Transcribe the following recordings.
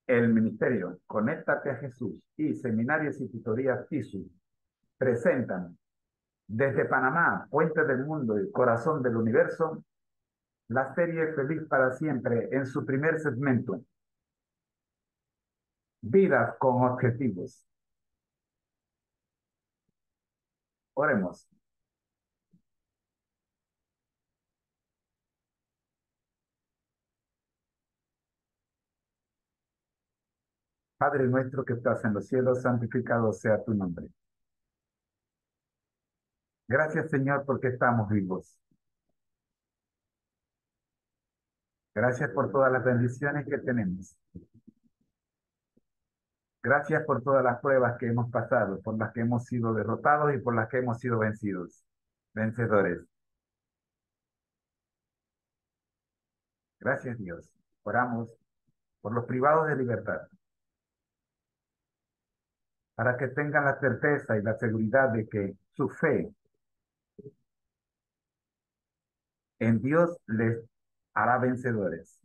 El ministerio Conéctate a Jesús y Seminarios y Tutorías TISU presentan desde Panamá, Puente del Mundo y Corazón del Universo, la serie Feliz para Siempre en su primer segmento, Vidas con Objetivos. Oremos. Padre nuestro que estás en los cielos, santificado sea tu nombre. Gracias, Señor, porque estamos vivos. Gracias por todas las bendiciones que tenemos. Gracias por todas las pruebas que hemos pasado, por las que hemos sido derrotados y por las que hemos sido vencedores. Gracias, Dios. Oramos por los privados de libertad, para que tengan la certeza y la seguridad de que su fe en Dios les hará vencedores.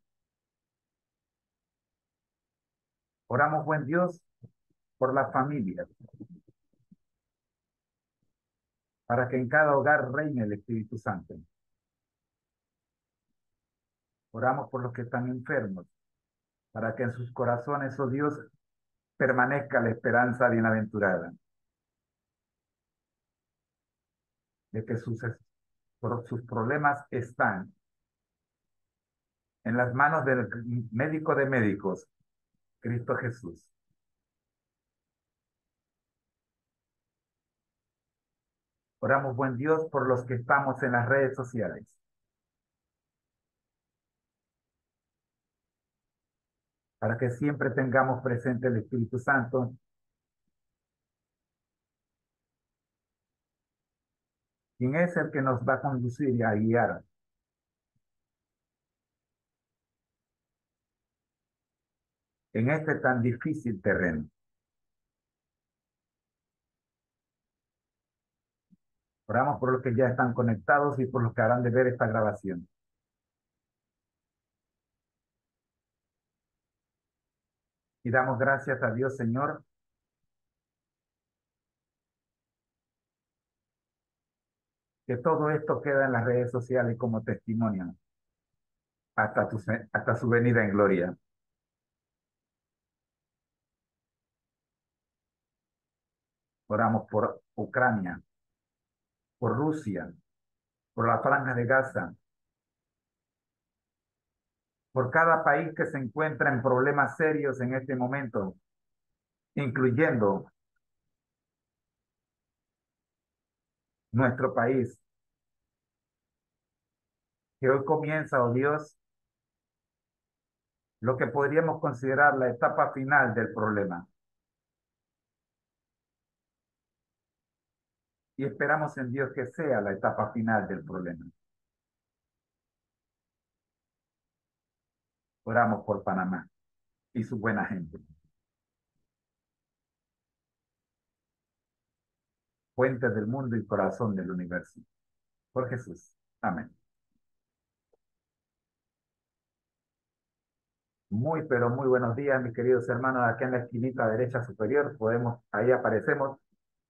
Oramos, buen Dios, por las familias, para que en cada hogar reine el Espíritu Santo. Oramos por los que están enfermos, para que en sus corazones, oh Dios, permanezca la esperanza bienaventurada, de que sus problemas están en las manos del médico de médicos, Cristo Jesús. Oramos, buen Dios, por los que estamos en las redes sociales, para que siempre tengamos presente el Espíritu Santo, quien es el que nos va a conducir y a guiar en este tan difícil terreno. Oramos por los que ya están conectados y por los que harán de ver esta grabación. Y damos gracias a Dios, Señor, que todo esto queda en las redes sociales como testimonio hasta su venida en gloria. Oramos por Ucrania, por Rusia, por la Franja de Gaza, por cada país que se encuentra en problemas serios en este momento, incluyendo nuestro país, que hoy comienza, oh Dios, lo que podríamos considerar la etapa final del problema. Y esperamos en Dios que sea la etapa final del problema. Oramos por Panamá y su buena gente. Fuente del mundo y corazón del universo. Por Jesús. Amén. Muy, pero muy buenos días, mis queridos hermanos. Aquí en la esquinita derecha superior, ahí aparecemos.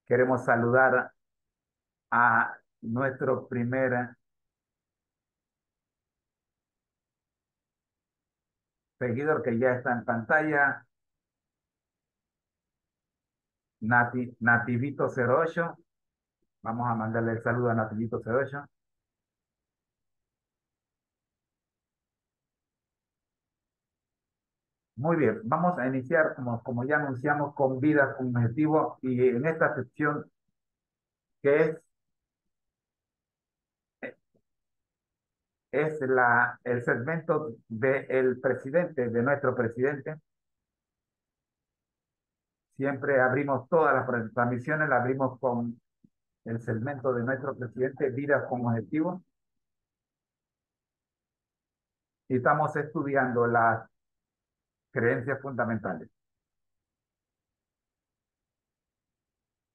Queremos saludar a nuestro primer seguidor que ya está en pantalla, Nativito08. Vamos a mandarle el saludo a Nativito08. Muy bien, vamos a iniciar, como ya anunciamos, con Vidas con Objetivo, y en esta sección que es el segmento del presidente, de nuestro presidente. Siempre abrimos todas las transmisiones, la abrimos con el segmento de nuestro presidente, Vidas con Objetivo, y estamos estudiando las creencias fundamentales.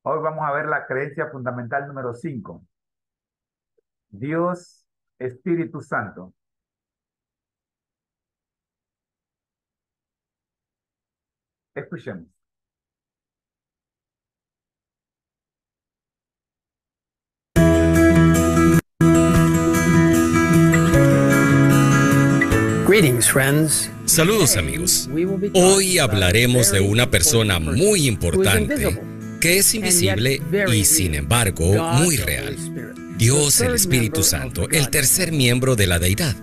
Hoy vamos a ver la creencia fundamental número 5. Dios, Espíritu Santo. Escuchemos. Saludos amigos. Hoy hablaremos de una persona muy importante que es invisible y sin embargo muy real. Dios, el Espíritu Santo, el tercer miembro de la deidad.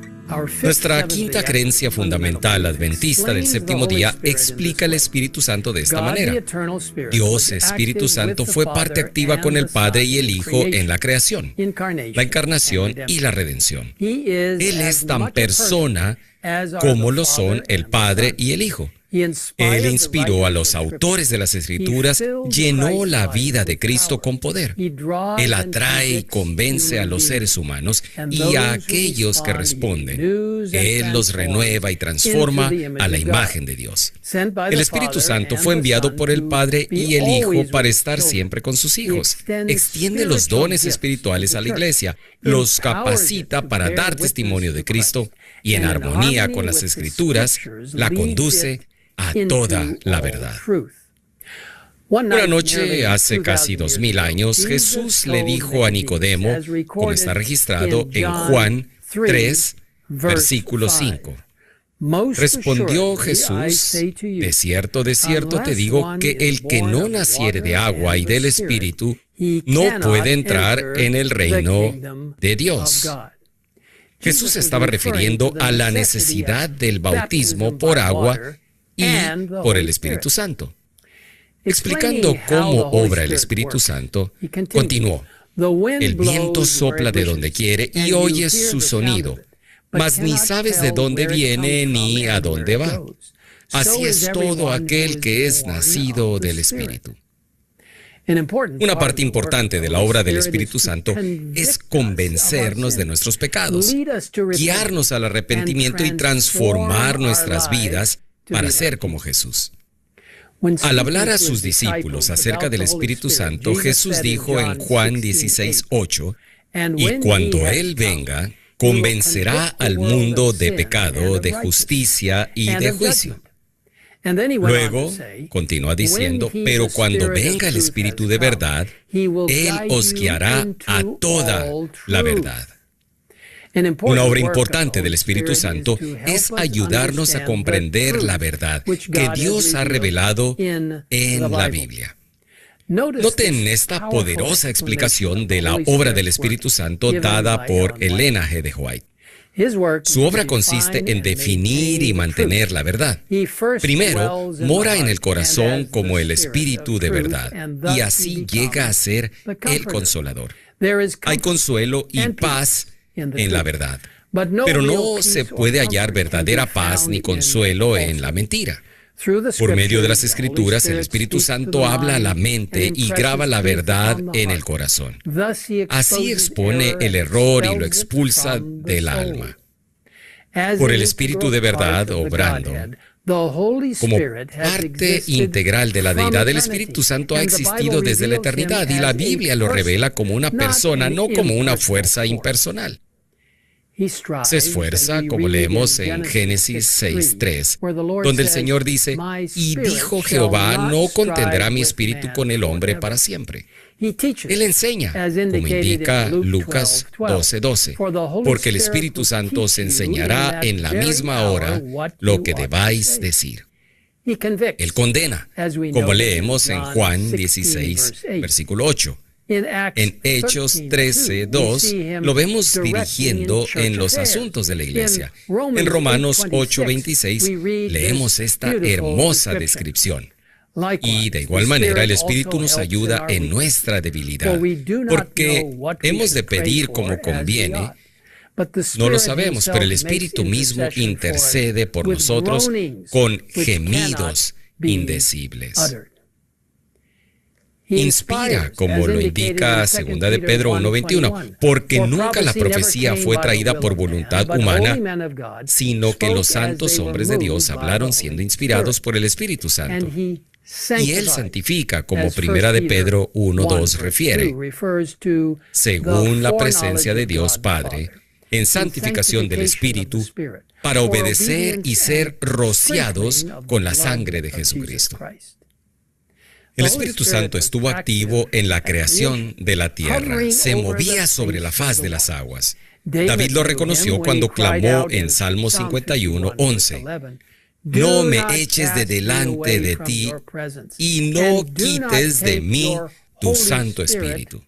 Nuestra quinta creencia fundamental adventista del séptimo día explica el Espíritu Santo de esta manera. Dios, Espíritu Santo, fue parte activa con el Padre y el Hijo en la creación, la encarnación y la redención. Él es tan persona como lo son el Padre y el Hijo. Él inspiró a los autores de las Escrituras, llenó la vida de Cristo con poder. Él atrae y convence a los seres humanos y a aquellos que responden. Él los renueva y transforma a la imagen de Dios. El Espíritu Santo fue enviado por el Padre y el Hijo para estar siempre con sus hijos. Extiende los dones espirituales a la iglesia, los capacita para dar testimonio de Cristo y en armonía con las Escrituras, la conduce a toda la verdad. Una noche, hace casi 2000 años, Jesús le dijo a Nicodemo, como está registrado en Juan 3, versículo 5. Respondió Jesús, de cierto te digo que el que no naciere de agua y del Espíritu no puede entrar en el reino de Dios. Jesús estaba refiriendo a la necesidad del bautismo por agua y por el Espíritu Santo. Explicando cómo obra el Espíritu Santo, continuó: el viento sopla de donde quiere y oyes su sonido, mas ni sabes de dónde viene ni a dónde va. Así es todo aquel que es nacido del Espíritu. Una parte importante de la obra del Espíritu Santo es convencernos de nuestros pecados, guiarnos al arrepentimiento y transformar nuestras vidas para ser como Jesús. Al hablar a sus discípulos acerca del Espíritu Santo, Jesús dijo en Juan 16:8, y cuando Él venga, convencerá al mundo de pecado, de justicia y de juicio. Luego, continúa diciendo, pero cuando venga el Espíritu de verdad, Él os guiará a toda la verdad. Una obra importante del Espíritu Santo es ayudarnos a comprender la verdad que Dios ha revelado en la Biblia. Noten esta poderosa explicación de la obra del Espíritu Santo dada por Elena G. de White. Su obra consiste en definir y mantener la verdad. Primero, mora en el corazón como el Espíritu de verdad, y así llega a ser el Consolador. Hay consuelo y paz en la verdad, pero no se puede hallar verdadera paz ni consuelo en la mentira. Por medio de las Escrituras, el Espíritu Santo habla a la mente y graba la verdad en el corazón. Así expone el error y lo expulsa del alma. Por el Espíritu de verdad obrando, como parte integral de la deidad, el Espíritu Santo ha existido desde la eternidad y la Biblia lo revela como una persona, no como una fuerza impersonal. Se esfuerza, como leemos en Génesis 6:3, donde el Señor dice, y dijo Jehová, no contenderá mi espíritu con el hombre para siempre. Él enseña, como indica Lucas 12:12, porque el Espíritu Santo os enseñará en la misma hora lo que debáis decir. Él condena, como leemos en Juan 16, versículo 8. En Hechos 13:2 lo vemos dirigiendo en los asuntos de la iglesia. En Romanos 8:26 leemos esta hermosa descripción. Y de igual manera el Espíritu nos ayuda en nuestra debilidad, porque hemos de pedir como conviene. No lo sabemos, pero el Espíritu mismo intercede por nosotros con gemidos indecibles. Inspira, como lo indica 2 de Pedro 1:21, porque nunca la profecía fue traída por voluntad humana, sino que los santos hombres de Dios hablaron siendo inspirados por el Espíritu Santo. Y Él santifica, como 1 de Pedro 1:2 refiere, según la presencia de Dios Padre, en santificación del Espíritu para obedecer y ser rociados con la sangre de Jesucristo. El Espíritu Santo estuvo activo en la creación de la tierra, se movía sobre la faz de las aguas. David lo reconoció cuando clamó en Salmo 51:11. No me eches de delante de ti y no quites de mí tu Santo Espíritu.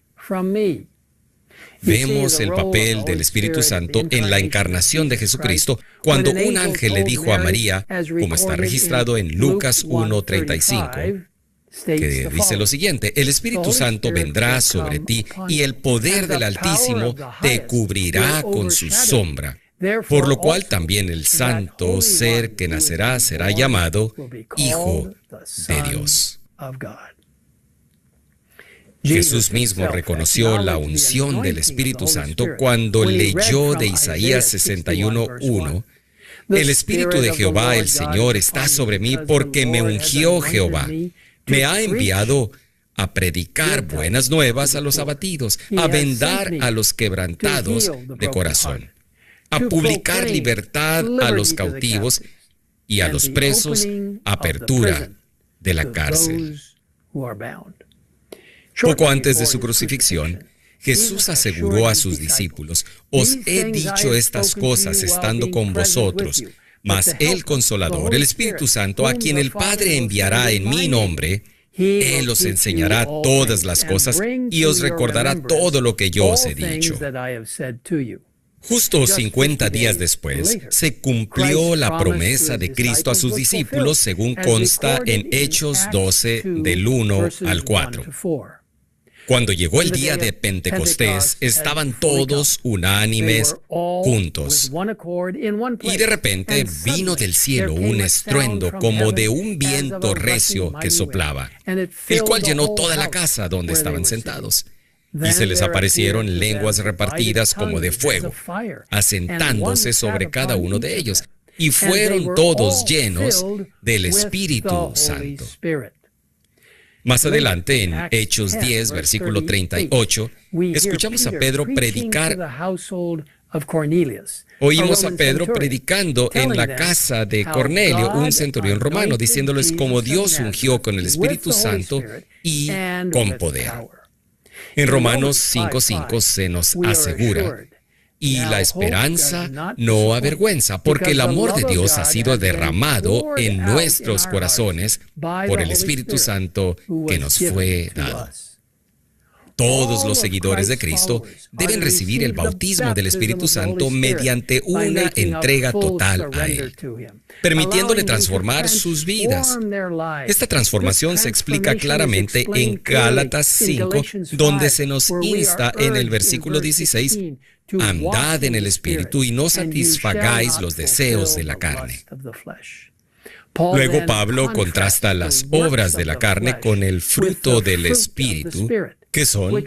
Vemos el papel del Espíritu Santo en la encarnación de Jesucristo cuando un ángel le dijo a María, como está registrado en Lucas 1:35, que dice lo siguiente: el Espíritu Santo vendrá sobre ti y el poder del Altísimo te cubrirá con su sombra. Por lo cual también el santo ser que nacerá será llamado Hijo de Dios. Jesús mismo reconoció la unción del Espíritu Santo cuando leyó de Isaías 61:1. El Espíritu de Jehová el Señor está sobre mí porque me ungió Jehová. Me ha enviado a predicar buenas nuevas a los abatidos, a vendar a los quebrantados de corazón, a publicar libertad a los cautivos y a los presos, apertura de la cárcel. Poco antes de su crucifixión, Jesús aseguró a sus discípulos: os he dicho estas cosas estando con vosotros, mas el Consolador, el Espíritu Santo, a quien el Padre enviará en mi nombre, Él os enseñará todas las cosas y os recordará todo lo que yo os he dicho. Justo 50 días después, se cumplió la promesa de Cristo a sus discípulos, según consta en Hechos 12, del 1 al 4. Cuando llegó el día de Pentecostés, estaban todos unánimes juntos. Y de repente vino del cielo un estruendo como de un viento recio que soplaba, el cual llenó toda la casa donde estaban sentados. Y se les aparecieron lenguas repartidas como de fuego, asentándose sobre cada uno de ellos. Y fueron todos llenos del Espíritu Santo. Más adelante, en Hechos 10, versículo 38, escuchamos a Pedro predicar. Oímos a Pedro predicando en la casa de Cornelio, un centurión romano, diciéndoles cómo Dios ungió con el Espíritu Santo y con poder. En Romanos 5:5 se nos asegura: y la esperanza no avergüenza, porque el amor de Dios ha sido derramado en nuestros corazones por el Espíritu Santo que nos fue dado. Todos los seguidores de Cristo deben recibir el bautismo del Espíritu Santo mediante una entrega total a Él, permitiéndole transformar sus vidas. Esta transformación se explica claramente en Gálatas 5, donde se nos insta en el versículo 16: andad en el Espíritu y no satisfagáis los deseos de la carne. Luego Pablo contrasta las obras de la carne con el fruto del Espíritu, que son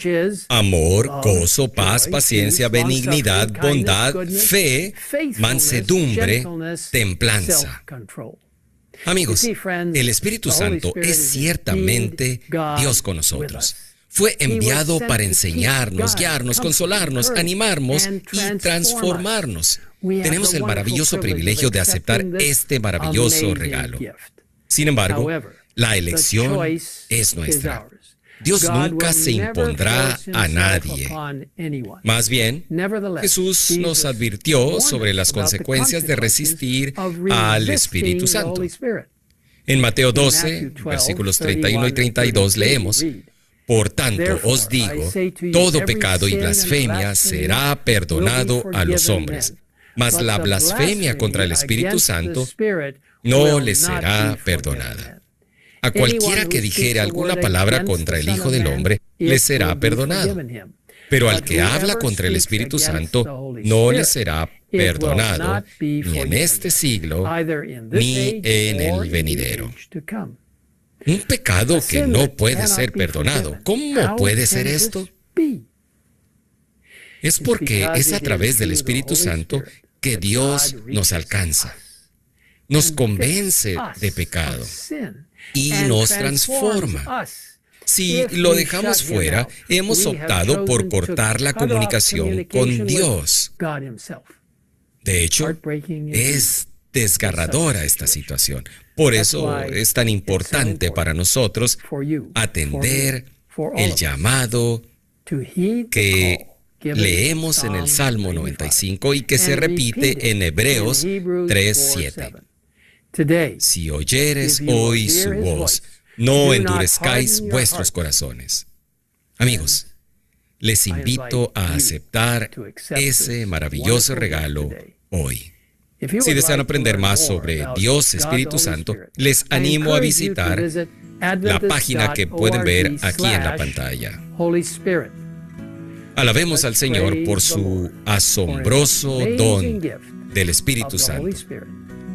amor, gozo, paz, paciencia, benignidad, bondad, fe, mansedumbre, templanza. Amigos, el Espíritu Santo es ciertamente Dios con nosotros. Fue enviado para enseñarnos, guiarnos, consolarnos, animarnos y transformarnos. Tenemos el maravilloso privilegio de aceptar este maravilloso regalo. Sin embargo, la elección es nuestra. Dios nunca se impondrá a nadie. Más bien, Jesús nos advirtió sobre las consecuencias de resistir al Espíritu Santo. En Mateo 12, versículos 31 y 32 leemos: por tanto, os digo, todo pecado y blasfemia será perdonado a los hombres, mas la blasfemia contra el Espíritu Santo no le será perdonada. A cualquiera que dijere alguna palabra contra el Hijo del Hombre, le será perdonado. Pero al que habla contra el Espíritu Santo, no le será perdonado, ni en este siglo, ni en el venidero. Un pecado que no puede ser perdonado. ¿Cómo puede ser esto? Es porque es a través del Espíritu Santo que Dios nos alcanza, nos convence de pecado y nos transforma. Si lo dejamos fuera, hemos optado por cortar la comunicación con Dios. De hecho, es desgarradora esta situación. Por eso es tan importante para nosotros atender el llamado que leemos en el Salmo 95 y que se repite en Hebreos 3:7. Si oyeres hoy su voz, no endurezcáis vuestros corazones. Amigos, les invito a aceptar ese maravilloso regalo hoy. Si desean aprender más sobre Dios Espíritu Santo, les animo a visitar la página que pueden ver aquí en la pantalla. Alabemos al Señor por su asombroso don del Espíritu Santo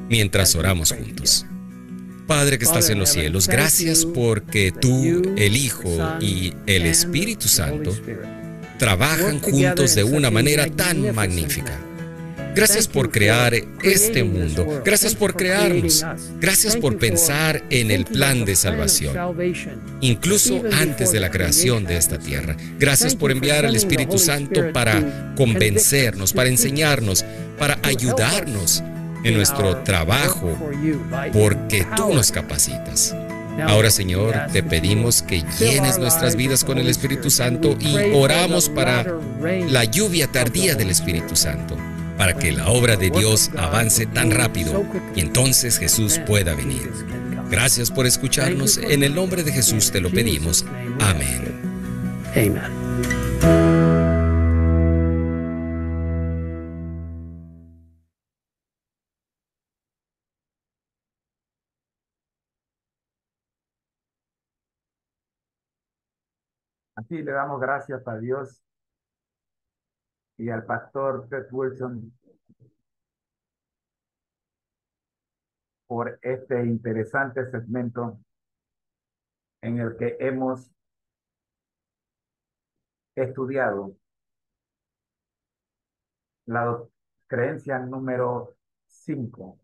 mientras oramos juntos. Padre que estás en los cielos, gracias porque tú, el Hijo y el Espíritu Santo trabajan juntos de una manera tan magnífica. Gracias por crear este mundo. Gracias por crearnos. Gracias por pensar en el plan de salvación, incluso antes de la creación de esta tierra. Gracias por enviar al Espíritu Santo para convencernos, para enseñarnos, para ayudarnos en nuestro trabajo, porque tú nos capacitas. Ahora, Señor, te pedimos que llenes nuestras vidas con el Espíritu Santo y oramos para la lluvia tardía del Espíritu Santo, para que la obra de Dios avance tan rápido y entonces Jesús pueda venir. Gracias por escucharnos. En el nombre de Jesús te lo pedimos. Amén. Así le damos gracias a Dios y al pastor Ted Wilson por este interesante segmento en el que hemos estudiado la creencia número 5.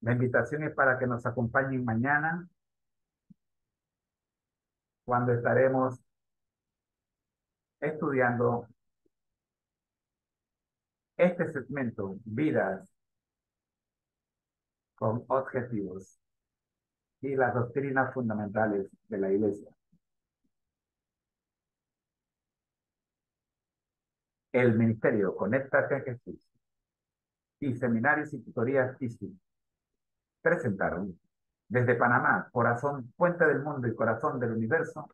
La invitación es para que nos acompañen mañana, cuando estaremos estudiando este segmento, vidas con objetivos y las doctrinas fundamentales de la Iglesia. El Ministerio Conéctate a Jesús y Seminarios y Tutorías TISU presentaron desde Panamá, corazón, puente del mundo y corazón del universo,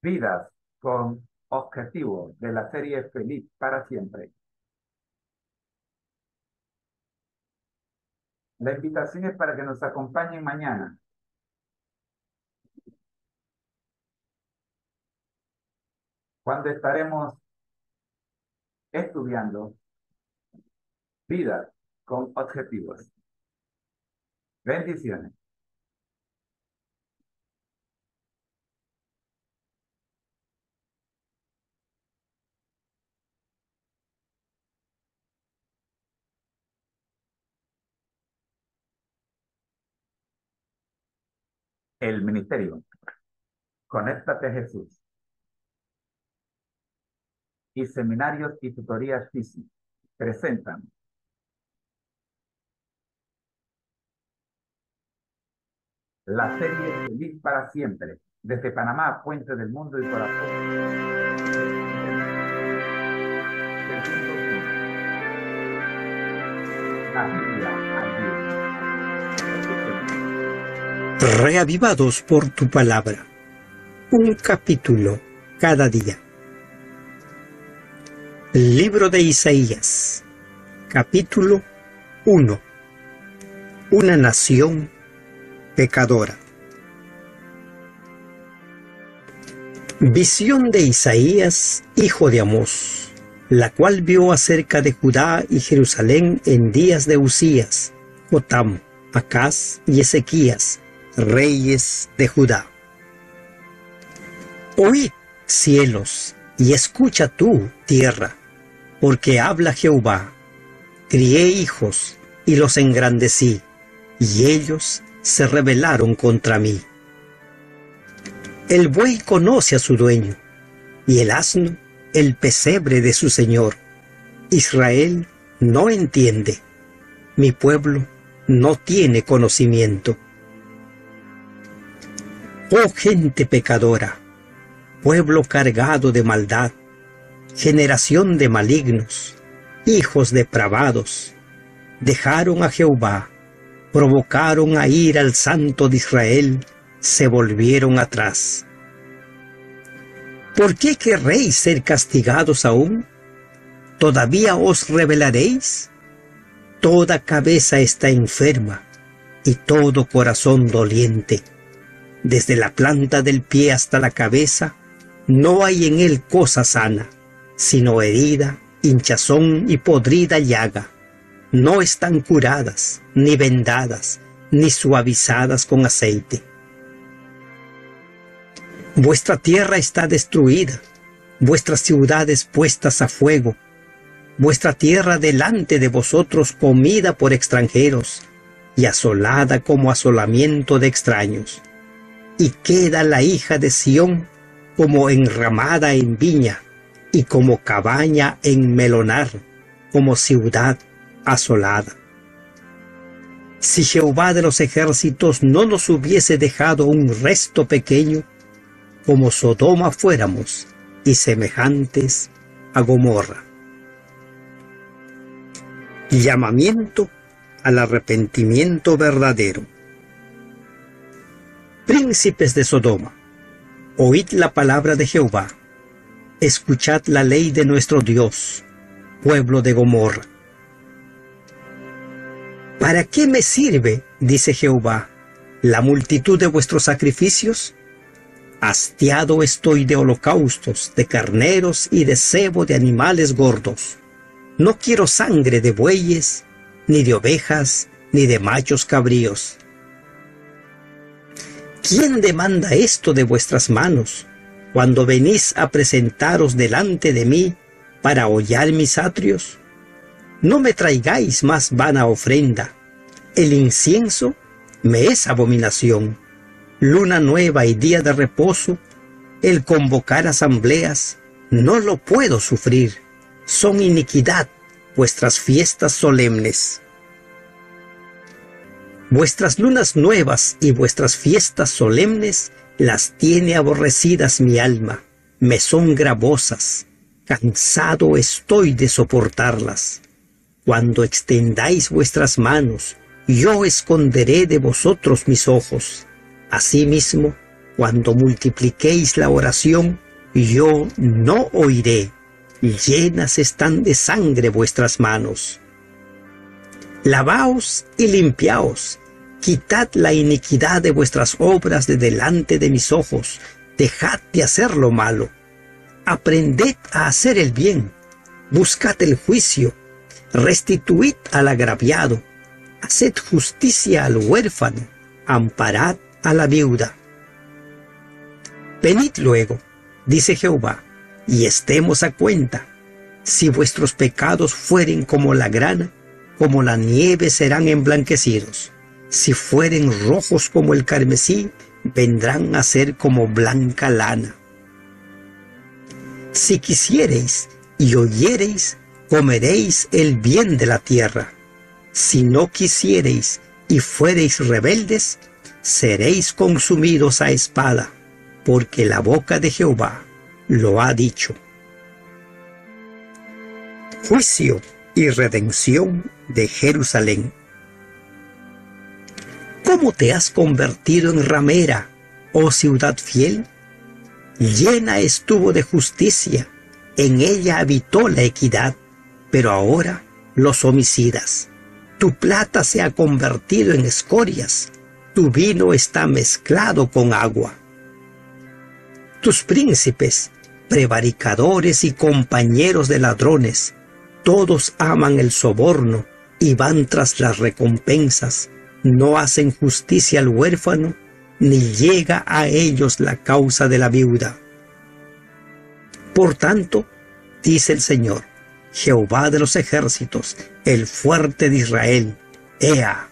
vidas con objetivo de la serie Feliz para Siempre. La invitación es para que nos acompañen mañana, cuando estaremos estudiando vidas con objetivos. Bendiciones. El Ministerio Conéctate a Jesús y Seminarios y Tutorías TISU presentan la serie Feliz para Siempre, desde Panamá, puente del mundo y corazón. La Biblia al día. Reavivados por tu palabra. Un capítulo cada día. Libro de Isaías, capítulo 1. Una nación pecadora. Visión de Isaías, hijo de Amós, la cual vio acerca de Judá y Jerusalén en días de Usías, Jotam, Acaz y Ezequías, reyes de Judá. Oíd, cielos, y escucha tú, tierra, porque habla Jehová. Crié hijos, y los engrandecí, y ellos se rebelaron contra mí. El buey conoce a su dueño, y el asno el pesebre de su señor. Israel no entiende, mi pueblo no tiene conocimiento. Oh gente pecadora, pueblo cargado de maldad, generación de malignos, hijos depravados, dejaron a Jehová, provocaron a ir al Santo de Israel, se volvieron atrás. ¿Por qué querréis ser castigados aún? ¿Todavía os rebelaréis? Toda cabeza está enferma y todo corazón doliente. Desde la planta del pie hasta la cabeza, no hay en él cosa sana, sino herida, hinchazón y podrida llaga. No están curadas, ni vendadas, ni suavizadas con aceite. Vuestra tierra está destruida, vuestras ciudades puestas a fuego, vuestra tierra delante de vosotros comida por extranjeros, y asolada como asolamiento de extraños. Y queda la hija de Sión como enramada en viña, y como cabaña en melonar, como ciudad asolada. Si Jehová de los ejércitos no nos hubiese dejado un resto pequeño, como Sodoma fuéramos, y semejantes a Gomorra. Llamamiento al arrepentimiento verdadero. Príncipes de Sodoma, oíd la palabra de Jehová, escuchad la ley de nuestro Dios, pueblo de Gomorra. ¿Para qué me sirve, dice Jehová, la multitud de vuestros sacrificios? Hastiado estoy de holocaustos, de carneros y de cebo de animales gordos. No quiero sangre de bueyes, ni de ovejas, ni de machos cabríos. ¿Quién demanda esto de vuestras manos, cuando venís a presentaros delante de mí para hollar mis atrios? No me traigáis más vana ofrenda. El incienso me es abominación. Luna nueva y día de reposo, el convocar asambleas, no lo puedo sufrir. Son iniquidad vuestras fiestas solemnes. Vuestras lunas nuevas y vuestras fiestas solemnes las tiene aborrecidas mi alma, me son gravosas, cansado estoy de soportarlas. Cuando extendáis vuestras manos, yo esconderé de vosotros mis ojos. Asimismo, cuando multipliquéis la oración, yo no oiré. Llenas están de sangre vuestras manos. Lavaos y limpiaos, quitad la iniquidad de vuestras obras de delante de mis ojos, dejad de hacer lo malo. Aprended a hacer el bien, buscad el juicio, restituid al agraviado, haced justicia al huérfano, amparad a la viuda. Venid luego, dice Jehová, y estemos a cuenta. Si vuestros pecados fueren como la grana, como la nieve serán emblanquecidos. Si fueren rojos como el carmesí, vendrán a ser como blanca lana. Si quisiereis y oyereis, comeréis el bien de la tierra. Si no quisiereis y fuereis rebeldes, seréis consumidos a espada, porque la boca de Jehová lo ha dicho. Juicio y redención de Jerusalén. ¿Cómo te has convertido en ramera, oh ciudad fiel? Llena estuvo de justicia, en ella habitó la equidad, pero ahora los homicidas. Tu plata se ha convertido en escorias, tu vino está mezclado con agua. Tus príncipes, prevaricadores y compañeros de ladrones, todos aman el soborno y van tras las recompensas, no hacen justicia al huérfano, ni llega a ellos la causa de la viuda. Por tanto, dice el Señor, Jehová de los ejércitos, el fuerte de Israel, Ea,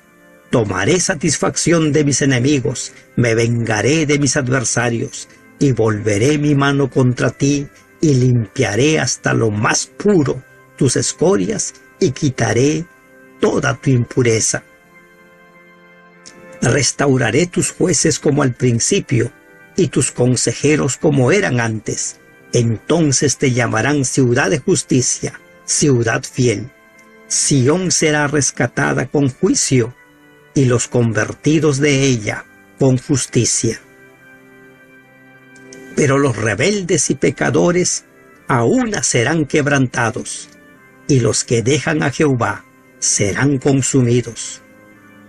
tomaré satisfacción de mis enemigos, me vengaré de mis adversarios, y volveré mi mano contra ti, y limpiaré hasta lo más puro tus escorias, y quitaré toda tu impureza. Restauraré tus jueces como al principio, y tus consejeros como eran antes. Entonces te llamarán ciudad de justicia, ciudad fiel. Sión será rescatada con juicio, y los convertidos de ella con justicia. Pero los rebeldes y pecadores a una serán quebrantados, y los que dejan a Jehová serán consumidos.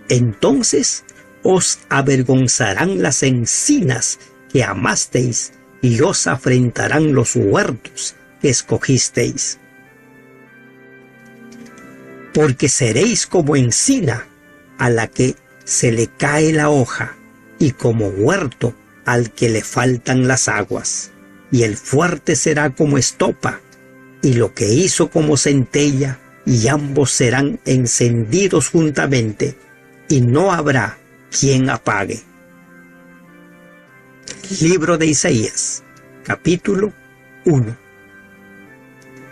Entonces os avergonzarán las encinas que amasteis, y os afrentarán los huertos que escogisteis. Porque seréis como encina a la que se le cae la hoja, y como huerto al que le faltan las aguas. Y el fuerte será como estopa, y lo que hizo como centella, y ambos serán encendidos juntamente, y no habrá quien apague. Libro de Isaías, capítulo 1.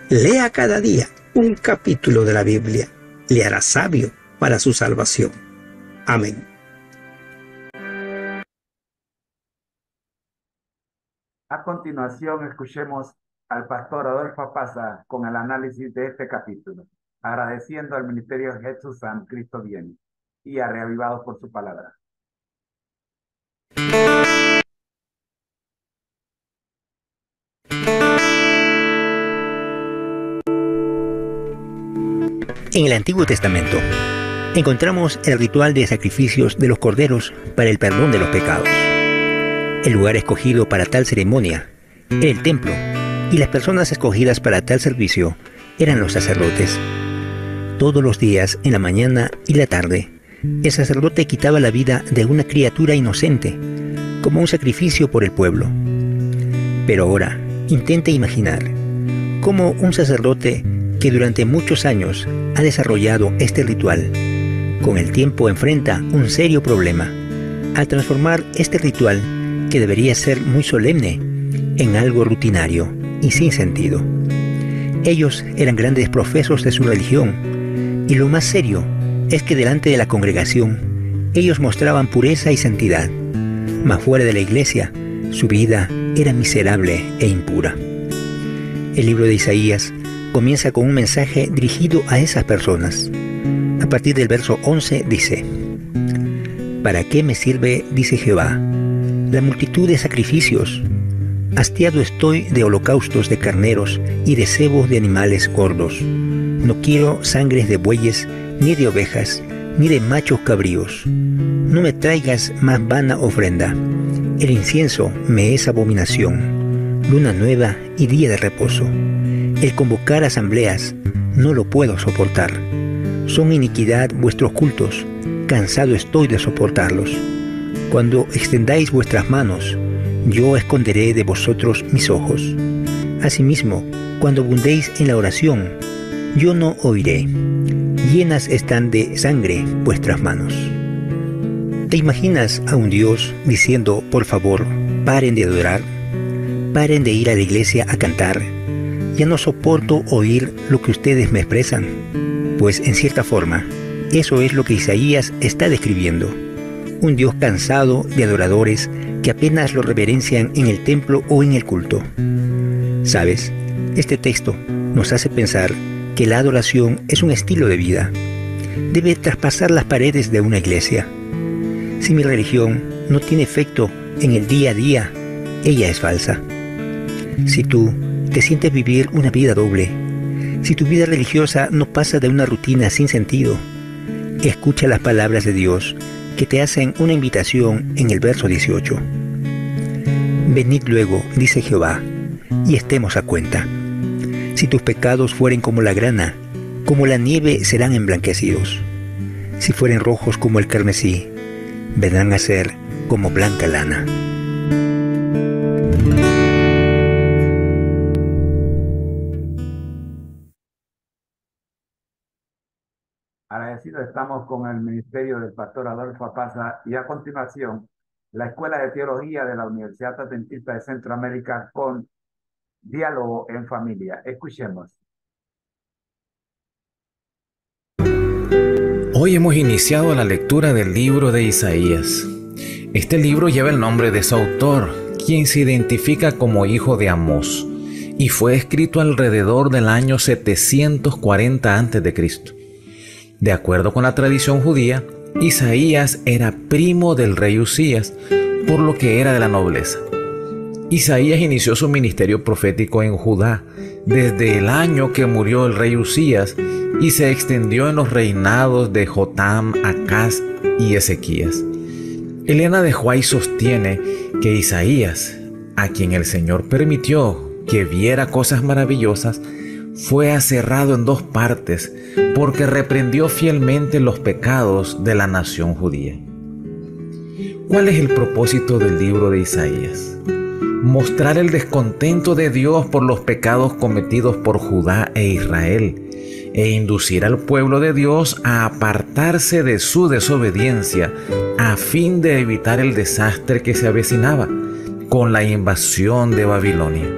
Lea cada día un capítulo de la Biblia, le hará sabio para su salvación. Amén. A continuación, escuchemos al pastor Adolfo Paza con el análisis de este capítulo, agradeciendo al ministerio de Jesús San Cristo viene y a Reavivados por su palabra. En el Antiguo Testamento encontramos el ritual de sacrificios de los corderos para el perdón de los pecados. El lugar escogido para tal ceremonia era el templo, y las personas escogidas para tal servicio eran los sacerdotes. Todos los días, en la mañana y la tarde, el sacerdote quitaba la vida de una criatura inocente, como un sacrificio por el pueblo. Pero ahora, intente imaginar cómo un sacerdote que durante muchos años ha desarrollado este ritual, con el tiempo enfrenta un serio problema al transformar este ritual, que debería ser muy solemne, en algo rutinario y sin sentido. Ellos eran grandes profesos de su religión, y lo más serio es que delante de la congregación ellos mostraban pureza y santidad, mas fuera de la iglesia su vida era miserable e impura. El libro de Isaías comienza con un mensaje dirigido a esas personas. A partir del verso 11 dice: ¿Para qué me sirve, dice Jehová, la multitud de sacrificios? Hastiado estoy de holocaustos de carneros y de cebos de animales gordos. No quiero sangres de bueyes, ni de ovejas, ni de machos cabríos. No me traigas más vana ofrenda. El incienso me es abominación, luna nueva y día de reposo. El convocar asambleas no lo puedo soportar. Son iniquidad vuestros cultos, cansado estoy de soportarlos. Cuando extendáis vuestras manos, yo esconderé de vosotros mis ojos. Asimismo, cuando abundéis en la oración, yo no oiré. Llenas están de sangre vuestras manos. ¿Te imaginas a un Dios diciendo, por favor, paren de adorar? Paren de ir a la iglesia a cantar. Ya no soporto oír lo que ustedes me expresan. Pues en cierta forma, eso es lo que Isaías está describiendo. Un Dios cansado de adoradores que apenas lo reverencian en el templo o en el culto. ¿Sabes? Este texto nos hace pensar que la adoración es un estilo de vida. Debe traspasar las paredes de una iglesia. Si mi religión no tiene efecto en el día a día, ella es falsa. Si tú te sientes vivir una vida doble, si tu vida religiosa no pasa de una rutina sin sentido, escucha las palabras de Dios que te hacen una invitación en el verso 18. Venid luego, dice Jehová, y estemos a cuenta. Si tus pecados fueren como la grana, como la nieve serán emblanquecidos. Si fueren rojos como el carmesí, vendrán a ser como blanca lana. Agradecido estamos con el ministerio del pastor Adolfo Apaza y a continuación la Escuela de Teología de la Universidad Adventista de Centroamérica con Diálogo en Familia. Escuchemos. Hoy hemos iniciado la lectura del libro de Isaías. Este libro lleva el nombre de su autor, quien se identifica como hijo de Amós, y fue escrito alrededor del año 740 a.C. De acuerdo con la tradición judía, Isaías era primo del rey Usías, por lo que era de la nobleza. Isaías inició su ministerio profético en Judá desde el año que murió el rey Usías y se extendió en los reinados de Jotam, Acaz y Ezequías. Elena de White sostiene que Isaías, a quien el Señor permitió que viera cosas maravillosas, fue aserrado en dos partes porque reprendió fielmente los pecados de la nación judía. ¿Cuál es el propósito del libro de Isaías? Mostrar el descontento de Dios por los pecados cometidos por Judá e Israel, e inducir al pueblo de Dios a apartarse de su desobediencia a fin de evitar el desastre que se avecinaba con la invasión de Babilonia.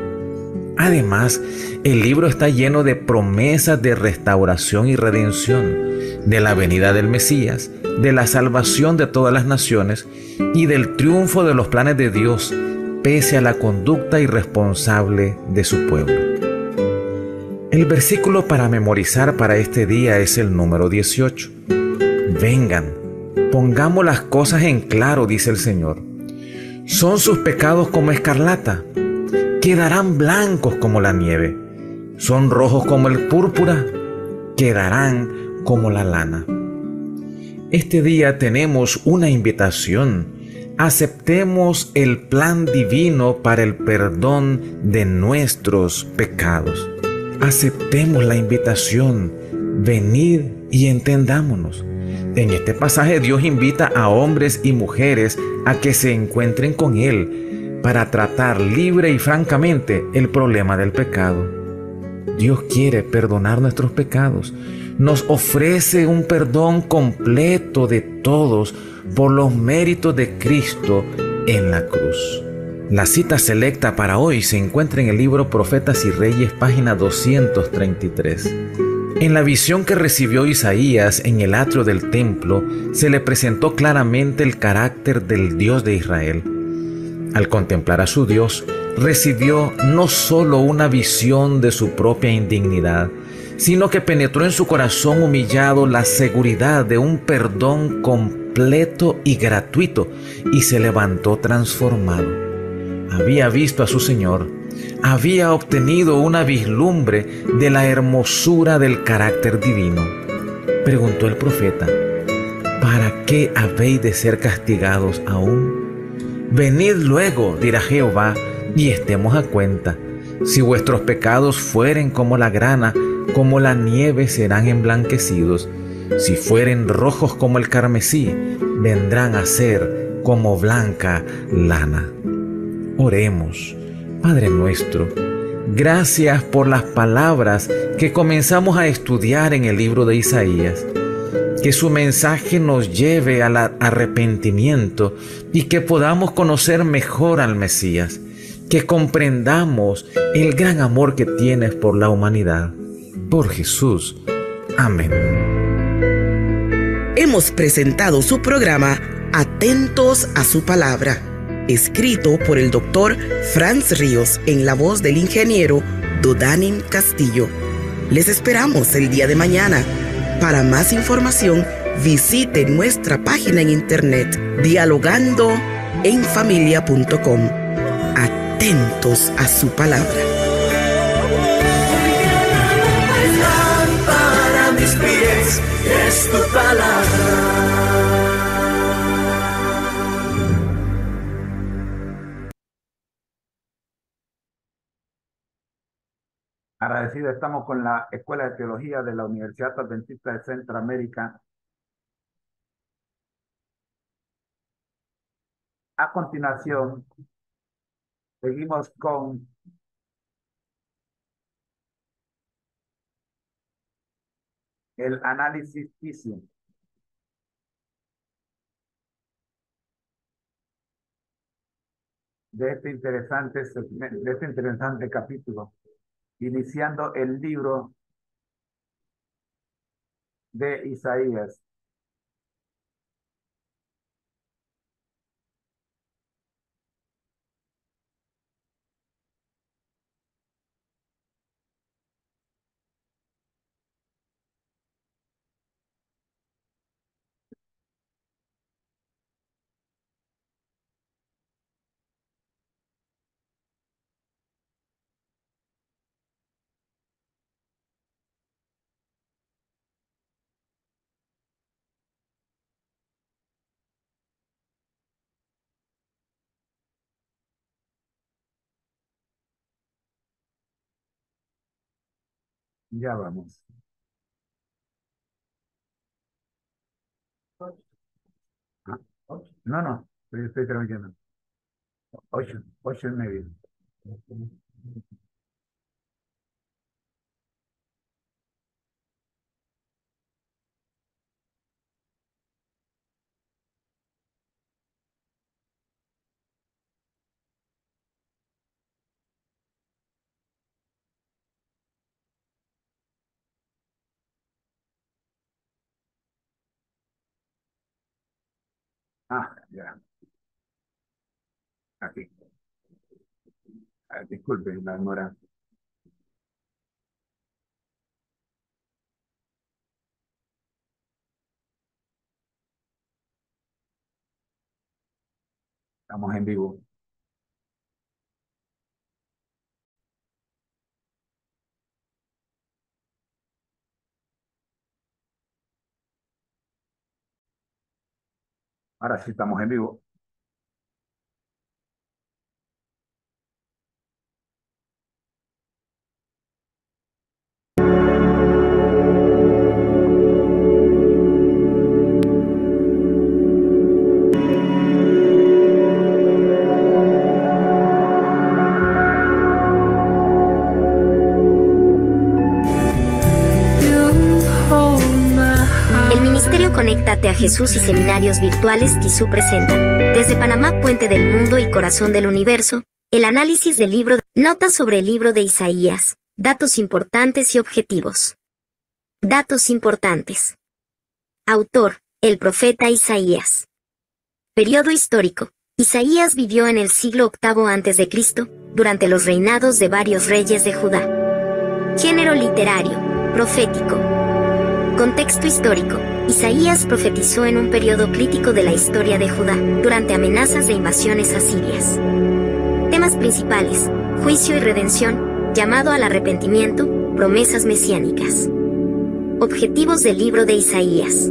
Además, el libro está lleno de promesas de restauración y redención, de la venida del Mesías, de la salvación de todas las naciones y del triunfo de los planes de Dios pese a la conducta irresponsable de su pueblo. El versículo para memorizar para este día es el número 18. Vengan, pongamos las cosas en claro, dice el Señor. Son sus pecados como escarlata, quedarán blancos como la nieve. Son rojos como el púrpura, quedarán como la lana. Este día tenemos una invitación. Aceptemos el plan divino para el perdón de nuestros pecados. Aceptemos la invitación, venid y entendámonos. En este pasaje Dios invita a hombres y mujeres a que se encuentren con Él para tratar libre y francamente el problema del pecado. Dios quiere perdonar nuestros pecados. Nos ofrece un perdón completo de todos por los méritos de Cristo en la cruz. La cita selecta para hoy se encuentra en el libro Profetas y Reyes, página 233. En la visión que recibió Isaías en el atrio del templo, se le presentó claramente el carácter del Dios de Israel. Al contemplar a su Dios, recibió no solo una visión de su propia indignidad, sino que penetró en su corazón humillado la seguridad de un perdón completo y gratuito, y se levantó transformado. Había visto a su Señor, había obtenido una vislumbre de la hermosura del carácter divino. Preguntó el profeta: ¿para qué habéis de ser castigados aún? Venid luego, dirá Jehová, y estemos a cuenta. Si vuestros pecados fueren como la grana, como la nieve serán emblanquecidos. Si fueren rojos como el carmesí, vendrán a ser como blanca lana. Oremos. Padre nuestro, gracias por las palabras que comenzamos a estudiar en el libro de Isaías. Que su mensaje nos lleve al arrepentimiento y que podamos conocer mejor al Mesías. Que comprendamos el gran amor que tienes por la humanidad. Por Jesús. Amén. Hemos presentado su programa Atentos a su palabra, escrito por el doctor Franz Ríos en la voz del ingeniero Dodanin Castillo. Les esperamos el día de mañana. Para más información, visite nuestra página en internet dialogandoenfamilia.com. Atentos a su palabra. Para mis pies es tu palabra. Agradecido estamos con la Escuela de Teología de la Universidad Adventista de Centroamérica. A continuación, seguimos con el análisis físico. de este interesante capítulo, iniciando el libro de Isaías. Ya vamos. Ah, no, no, estoy transmitiendo. 8:30. Ah, ya, aquí. Disculpen la demora. Estamos en vivo. Ahora sí estamos en vivo. Conéctate a Jesús y Seminarios Virtuales TISU presentan, desde Panamá, Puente del Mundo y Corazón del Universo, el análisis del libro, notas sobre el libro de Isaías, datos importantes y objetivos. Datos importantes. Autor, el profeta Isaías. Periodo histórico. Isaías vivió en el siglo VIII a.C., durante los reinados de varios reyes de Judá. Género literario, profético. Contexto histórico. Isaías profetizó en un periodo crítico de la historia de Judá, durante amenazas de invasiones asirias. Temas principales: juicio y redención, llamado al arrepentimiento, promesas mesiánicas. Objetivos del libro de Isaías.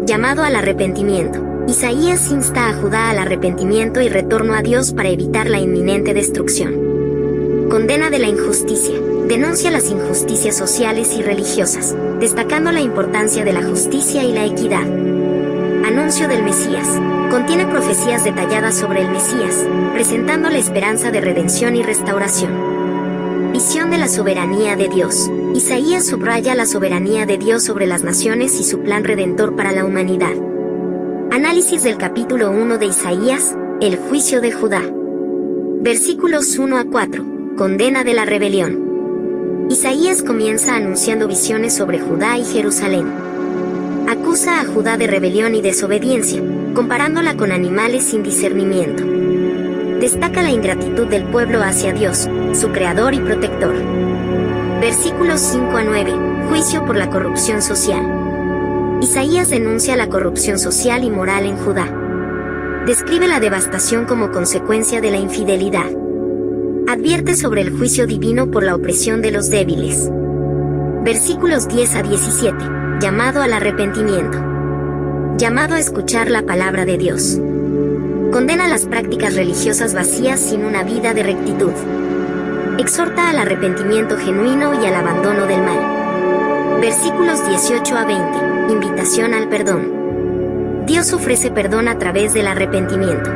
Llamado al arrepentimiento. Isaías insta a Judá al arrepentimiento y retorno a Dios para evitar la inminente destrucción. Condena de la injusticia. Denuncia las injusticias sociales y religiosas, destacando la importancia de la justicia y la equidad. Anuncio del Mesías. Contiene profecías detalladas sobre el Mesías, presentando la esperanza de redención y restauración. Visión de la soberanía de Dios. Isaías subraya la soberanía de Dios sobre las naciones y su plan redentor para la humanidad. Análisis del capítulo 1 de Isaías, el juicio de Judá. Versículos 1 a 4. Condena de la rebelión. Isaías comienza anunciando visiones sobre Judá y Jerusalén. Acusa a Judá de rebelión y desobediencia, comparándola con animales sin discernimiento. Destaca la ingratitud del pueblo hacia Dios, su creador y protector. Versículos 5 a 9. Juicio por la corrupción social. Isaías denuncia la corrupción social y moral en Judá. Describe la devastación como consecuencia de la infidelidad. Advierte sobre el juicio divino por la opresión de los débiles. Versículos 10 a 17. Llamado al arrepentimiento. Llamado a escuchar la palabra de Dios. Condena las prácticas religiosas vacías sin una vida de rectitud. Exhorta al arrepentimiento genuino y al abandono del mal. Versículos 18 a 20. Invitación al perdón. Dios ofrece perdón a través del arrepentimiento.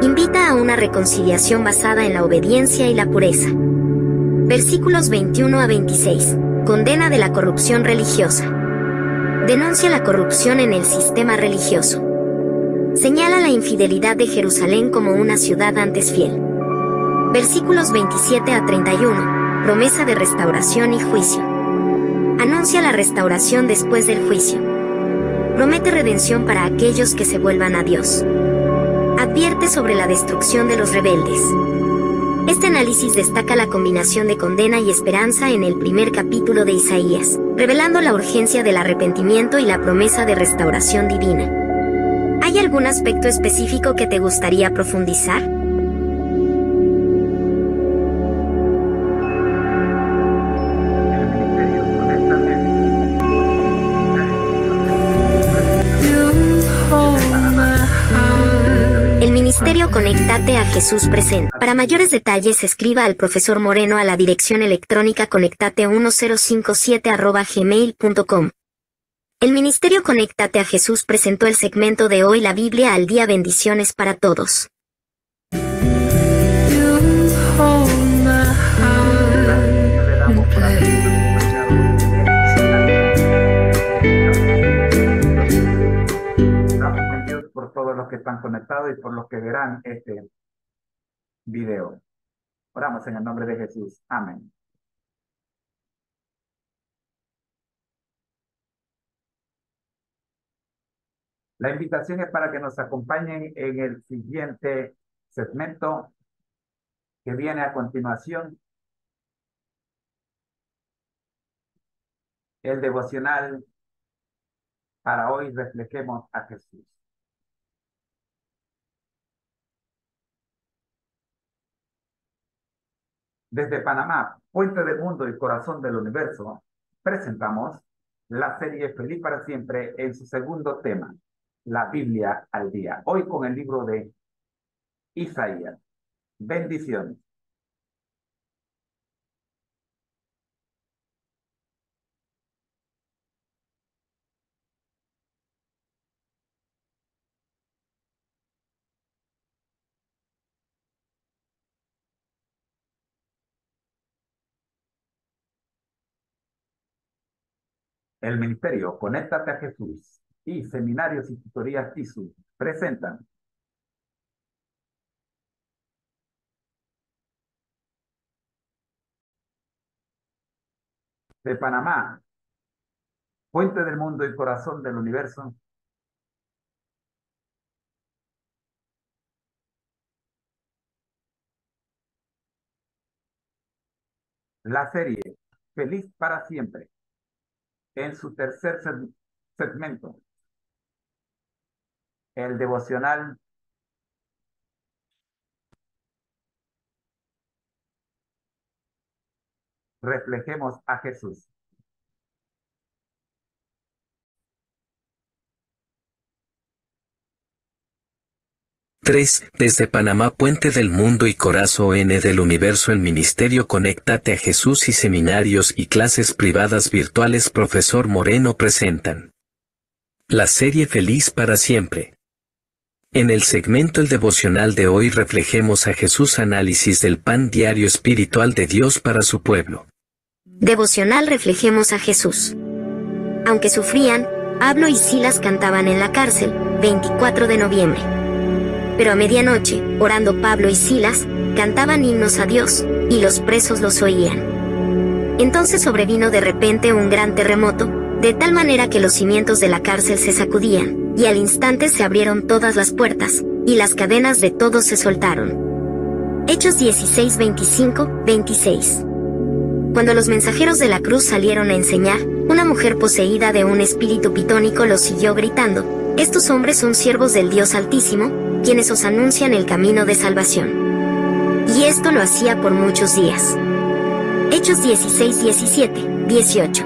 Invita a una reconciliación basada en la obediencia y la pureza. Versículos 21 a 26. Condena de la corrupción religiosa. Denuncia la corrupción en el sistema religioso. señala la infidelidad de Jerusalén como una ciudad antes fiel. Versículos 27 a 31, promesa de restauración y juicio. Anuncia la restauración después del juicio. Promete redención para aquellos que se vuelvan a Dios. Advierte sobre la destrucción de los rebeldes. Este análisis destaca la combinación de condena y esperanza en el primer capítulo de Isaías, revelando la urgencia del arrepentimiento y la promesa de restauración divina. ¿Hay algún aspecto específico que te gustaría profundizar? El Ministerio Conéctate a Jesús presenta. Para mayores detalles escriba al profesor Moreno a la dirección electrónica conectate1057@gmail.com. El Ministerio Conéctate a Jesús presentó el segmento de hoy, la Biblia al día. Bendiciones para todos. Por todos los que están conectados y por los que verán este video. Oramos en el nombre de Jesús. Amén. La invitación es para que nos acompañen en el siguiente segmento que viene a continuación. El devocional para hoy, reflejemos a Jesús. Desde Panamá, puente del mundo y corazón del universo, presentamos la serie Feliz para Siempre en su segundo tema, la Biblia al día. Hoy con el libro de Isaías. Bendiciones. El Ministerio Conéctate a Jesús y Seminarios y Tutorías TISU presentan de Panamá, puente del mundo y corazón del universo, la serie Feliz para Siempre en su tercer segmento, el devocional Reflejemos a Jesús. Desde Panamá, puente del mundo y corazón del universo, el Ministerio Conéctate a Jesús y Seminarios y Clases Privadas Virtuales Profesor Moreno presentan la serie Feliz para Siempre. En el segmento El devocional de hoy, reflejemos a Jesús, análisis del pan diario espiritual de Dios para su pueblo. Devocional Reflejemos a Jesús. Aunque sufrían, Pablo y Silas cantaban en la cárcel, 24 de noviembre. Pero a medianoche, orando Pablo y Silas, cantaban himnos a Dios, y los presos los oían. Entonces sobrevino de repente un gran terremoto, de tal manera que los cimientos de la cárcel se sacudían, y al instante se abrieron todas las puertas, y las cadenas de todos se soltaron. Hechos 16, 25, 26. Cuando los mensajeros de la cruz salieron a enseñar, una mujer poseída de un espíritu pitónico los siguió gritando: estos hombres son siervos del Dios Altísimo, quienes os anuncian el camino de salvación. Y esto lo hacía por muchos días. Hechos 16, 17, 18.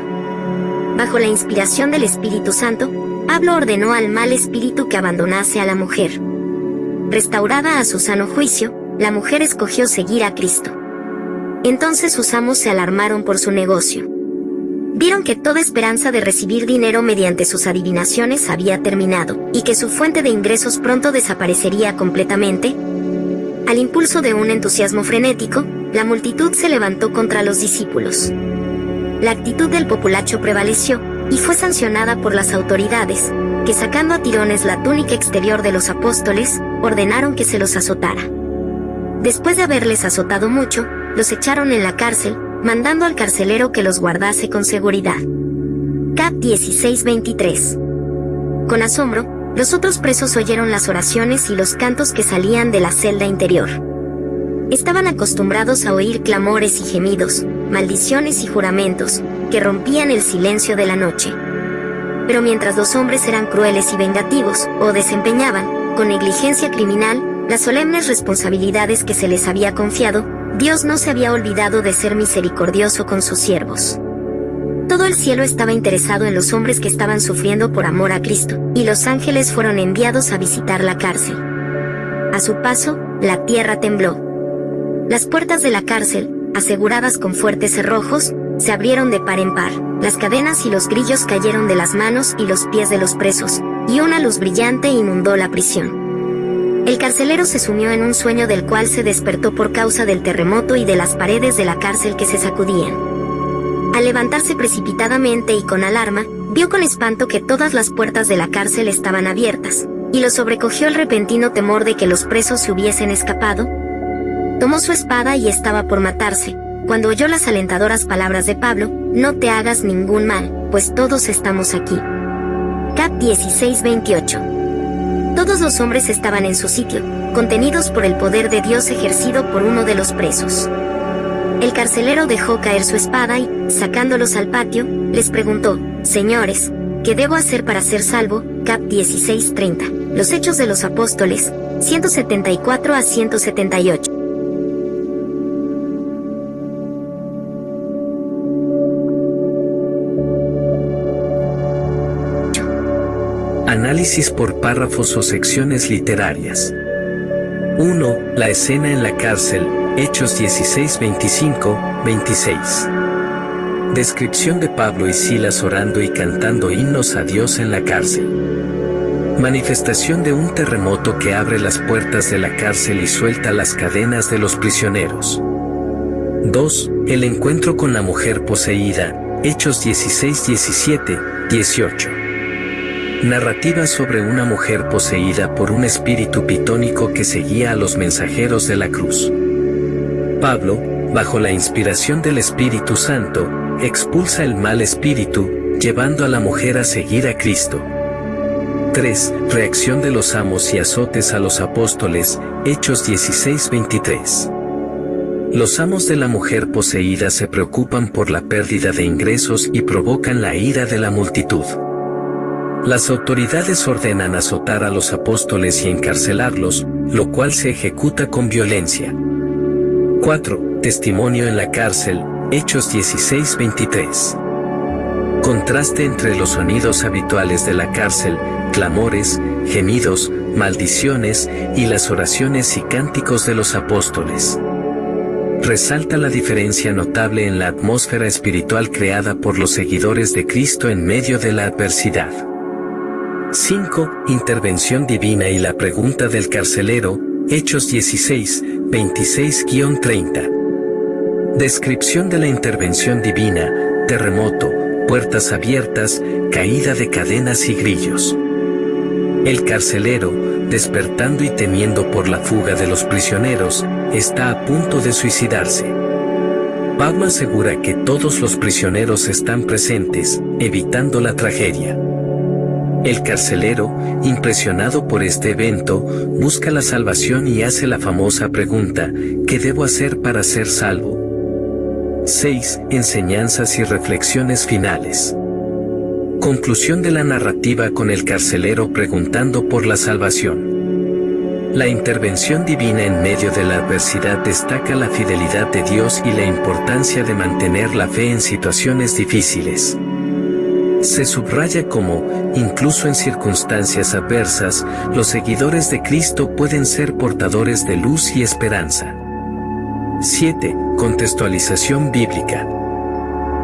Bajo la inspiración del Espíritu Santo, Pablo ordenó al mal espíritu que abandonase a la mujer. Restaurada a su sano juicio, la mujer escogió seguir a Cristo. Entonces sus amos se alarmaron por su negocio. Vieron que toda esperanza de recibir dinero mediante sus adivinaciones había terminado, y que su fuente de ingresos pronto desaparecería completamente. Al impulso de un entusiasmo frenético, la multitud se levantó contra los discípulos. La actitud del populacho prevaleció, y fue sancionada por las autoridades, que sacando a tirones la túnica exterior de los apóstoles, ordenaron que se los azotara. Después de haberles azotado mucho, los echaron en la cárcel, mandando al carcelero que los guardase con seguridad. Cap 16:23. Con asombro, los otros presos oyeron las oraciones y los cantos que salían de la celda interior. Estaban acostumbrados a oír clamores y gemidos, maldiciones y juramentos, que rompían el silencio de la noche. Pero mientras los hombres eran crueles y vengativos, o desempeñaban, con negligencia criminal, las solemnes responsabilidades que se les había confiado, Dios no se había olvidado de ser misericordioso con sus siervos. Todo el cielo estaba interesado en los hombres que estaban sufriendo por amor a Cristo, y los ángeles fueron enviados a visitar la cárcel. A su paso, la tierra tembló. Las puertas de la cárcel, aseguradas con fuertes cerrojos, se abrieron de par en par, las cadenas y los grillos cayeron de las manos y los pies de los presos, y una luz brillante inundó la prisión. El carcelero se sumió en un sueño del cual se despertó por causa del terremoto y de las paredes de la cárcel que se sacudían. Al levantarse precipitadamente y con alarma, vio con espanto que todas las puertas de la cárcel estaban abiertas, y lo sobrecogió el repentino temor de que los presos se hubiesen escapado. Tomó su espada y estaba por matarse, cuando oyó las alentadoras palabras de Pablo: no te hagas ningún mal, pues todos estamos aquí. Cap 16:28. Todos los hombres estaban en su sitio, contenidos por el poder de Dios ejercido por uno de los presos. El carcelero dejó caer su espada y, sacándolos al patio, les preguntó: señores, ¿qué debo hacer para ser salvo? Cap 16:30. Los Hechos de los Apóstoles, 174 a 178. Análisis por párrafos o secciones literarias. 1. La escena en la cárcel, Hechos 16:25-26. Descripción de Pablo y Silas orando y cantando himnos a Dios en la cárcel. Manifestación de un terremoto que abre las puertas de la cárcel y suelta las cadenas de los prisioneros. 2. El encuentro con la mujer poseída, Hechos 16:17-18. Narrativa sobre una mujer poseída por un espíritu pitónico que seguía a los mensajeros de la cruz. Pablo, bajo la inspiración del Espíritu Santo, expulsa el mal espíritu, llevando a la mujer a seguir a Cristo. 3. Reacción de los amos y azotes a los apóstoles, Hechos 16:23. Los amos de la mujer poseída se preocupan por la pérdida de ingresos y provocan la ira de la multitud. Las autoridades ordenan azotar a los apóstoles y encarcelarlos, lo cual se ejecuta con violencia. 4. Testimonio en la cárcel, Hechos 16:23. Contraste entre los sonidos habituales de la cárcel, clamores, gemidos, maldiciones y las oraciones y cánticos de los apóstoles. Resalta la diferencia notable en la atmósfera espiritual creada por los seguidores de Cristo en medio de la adversidad. 5. Intervención divina y la pregunta del carcelero, Hechos 16:26-30. Descripción de la intervención divina, terremoto, puertas abiertas, caída de cadenas y grillos. El carcelero, despertando y temiendo por la fuga de los prisioneros, está a punto de suicidarse. Pablo asegura que todos los prisioneros están presentes, evitando la tragedia. El carcelero, impresionado por este evento, busca la salvación y hace la famosa pregunta: ¿qué debo hacer para ser salvo? 6. Enseñanzas y reflexiones finales. Conclusión de la narrativa con el carcelero preguntando por la salvación. La intervención divina en medio de la adversidad destaca la fidelidad de Dios y la importancia de mantener la fe en situaciones difíciles. Se subraya cómo, incluso en circunstancias adversas, los seguidores de Cristo pueden ser portadores de luz y esperanza. 7. Contextualización bíblica.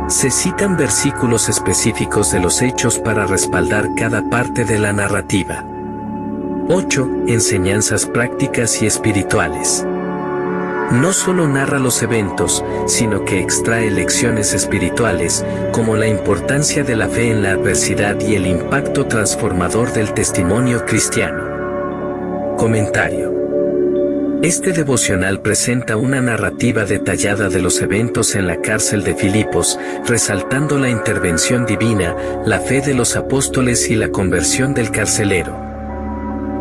Se citan versículos específicos de los hechos para respaldar cada parte de la narrativa. 8. Enseñanzas prácticas y espirituales. no solo narra los eventos, sino que extrae lecciones espirituales, como la importancia de la fe en la adversidad y el impacto transformador del testimonio cristiano. Comentario. Este devocional presenta una narrativa detallada de los eventos en la cárcel de Filipos, resaltando la intervención divina, la fe de los apóstoles y la conversión del carcelero.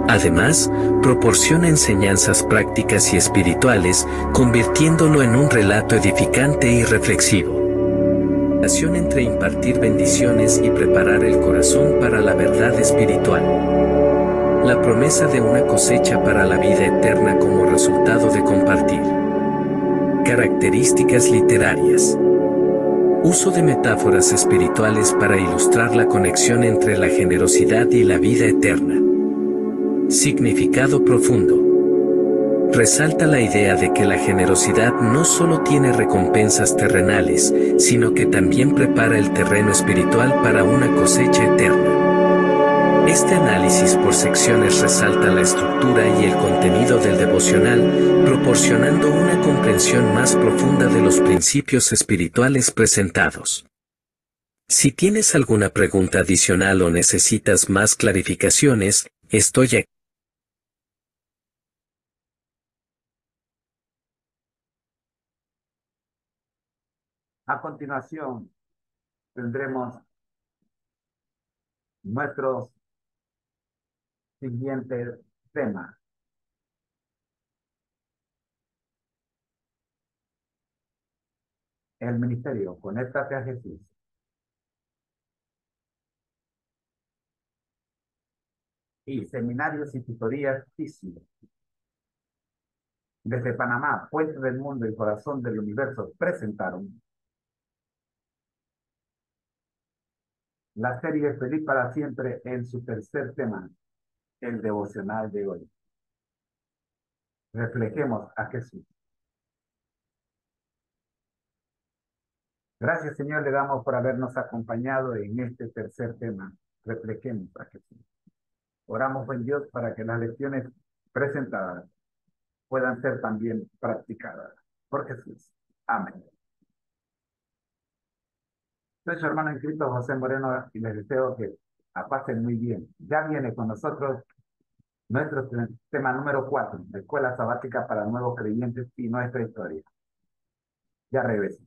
Además, proporciona enseñanzas prácticas y espirituales, convirtiéndolo en un relato edificante y reflexivo. La relación entre impartir bendiciones y preparar el corazón para la verdad espiritual. La promesa de una cosecha para la vida eterna como resultado de compartir. Características literarias. Uso de metáforas espirituales para ilustrar la conexión entre la generosidad y la vida eterna. Significado profundo. Resalta la idea de que la generosidad no solo tiene recompensas terrenales, sino que también prepara el terreno espiritual para una cosecha eterna. Este análisis por secciones resalta la estructura y el contenido del devocional, proporcionando una comprensión más profunda de los principios espirituales presentados. Si tienes alguna pregunta adicional o necesitas más clarificaciones, estoy aquí. A continuación, tendremos nuestros siguientes temas. El ministerio, conéctate a Jesús. Y seminarios y tutorías físicas. Desde Panamá, Puente del Mundo y Corazón del Universo presentaron la serie Feliz para Siempre en su tercer tema, el devocional de hoy. Reflejemos a Jesús. Gracias, Señor, le damos por habernos acompañado en este tercer tema. Reflejemos a Jesús. Oramos, buen Dios, para que las lecciones presentadas puedan ser también practicadas por Jesús. Amén. Soy su hermano en Cristo, José Moreno, y les deseo que la pasen muy bien. Ya viene con nosotros nuestro tema número 4, la Escuela Sabática para Nuevos Creyentes y nuestra historia. Ya regreso.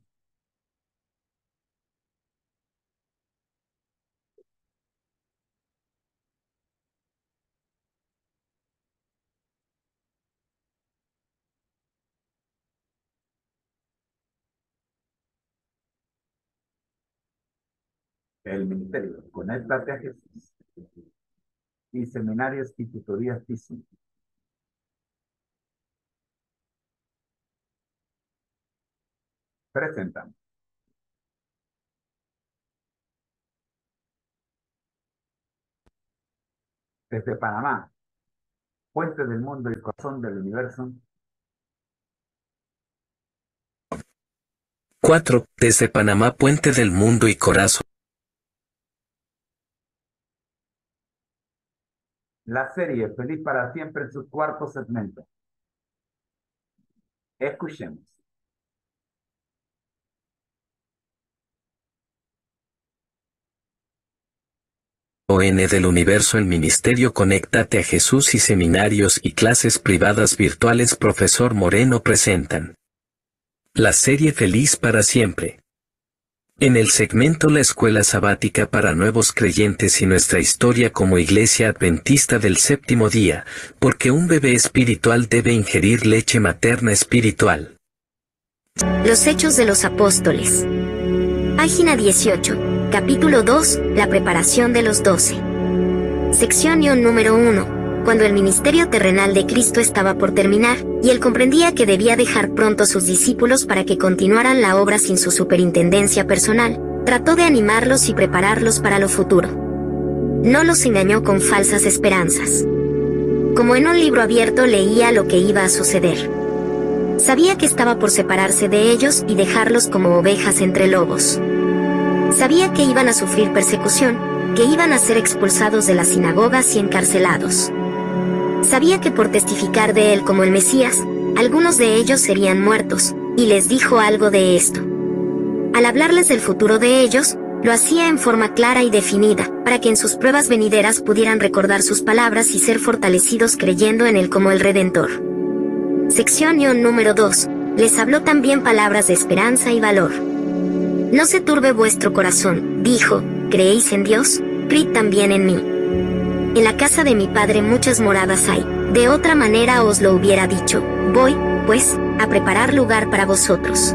El ministerio, conéctate a Jesús. Y seminarios y tutorías físicas. Presentamos. Desde Panamá, Puente del Mundo y Corazón del Universo. 4. Desde Panamá, Puente del Mundo y Corazón. La serie Feliz para Siempre en su cuarto segmento. Escuchemos. ON del Universo, el Ministerio Conéctate a Jesús y seminarios y clases privadas virtuales Profesor Moreno presentan la serie Feliz para Siempre. En el segmento La Escuela Sabática para Nuevos Creyentes y nuestra historia como Iglesia Adventista del Séptimo Día, porque un bebé espiritual debe ingerir leche materna espiritual. Los Hechos de los Apóstoles. Página 18, capítulo 2, la preparación de los 12. Sección número 1. Cuando el ministerio terrenal de Cristo estaba por terminar, y él comprendía que debía dejar pronto a sus discípulos para que continuaran la obra sin su superintendencia personal, trató de animarlos y prepararlos para lo futuro. No los engañó con falsas esperanzas. Como en un libro abierto leía lo que iba a suceder. Sabía que estaba por separarse de ellos y dejarlos como ovejas entre lobos. Sabía que iban a sufrir persecución, que iban a ser expulsados de las sinagogas y encarcelados. Sabía que por testificar de él como el Mesías, algunos de ellos serían muertos, y les dijo algo de esto. Al hablarles del futuro de ellos, lo hacía en forma clara y definida, para que en sus pruebas venideras pudieran recordar sus palabras y ser fortalecidos creyendo en él como el Redentor. Sección número 2. Les habló también palabras de esperanza y valor. No se turbe vuestro corazón, dijo, ¿creéis en Dios? Creed también en mí. En la casa de mi Padre muchas moradas hay, de otra manera os lo hubiera dicho, voy, pues, a preparar lugar para vosotros.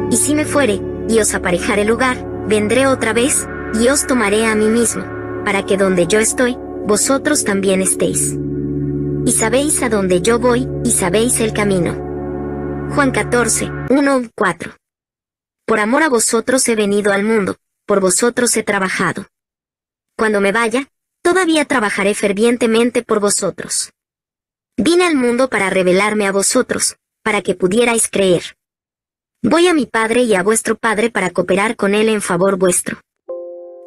Y si me fuere, y os aparejare lugar, vendré otra vez, y os tomaré a mí mismo, para que donde yo estoy, vosotros también estéis. Y sabéis a dónde yo voy, y sabéis el camino. Juan 14, 1-4. Por amor a vosotros he venido al mundo, por vosotros he trabajado. Cuando me vaya, todavía trabajaré fervientemente por vosotros. Vine al mundo para revelarme a vosotros, para que pudierais creer. Voy a mi Padre y a vuestro Padre para cooperar con él en favor vuestro.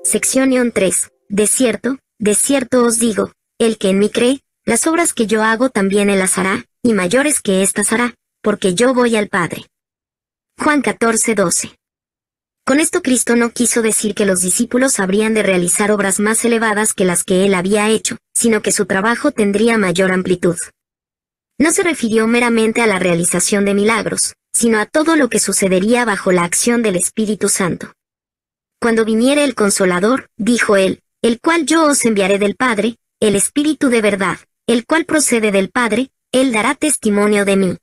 Sección 3. De cierto os digo, el que en mí cree, las obras que yo hago también él las hará, y mayores que éstas hará, porque yo voy al Padre. Juan 14, 12. Con esto Cristo no quiso decir que los discípulos habrían de realizar obras más elevadas que las que él había hecho, sino que su trabajo tendría mayor amplitud. No se refirió meramente a la realización de milagros, sino a todo lo que sucedería bajo la acción del Espíritu Santo. Cuando viniere el Consolador, dijo él, el cual yo os enviaré del Padre, el Espíritu de verdad, el cual procede del Padre, él dará testimonio de mí.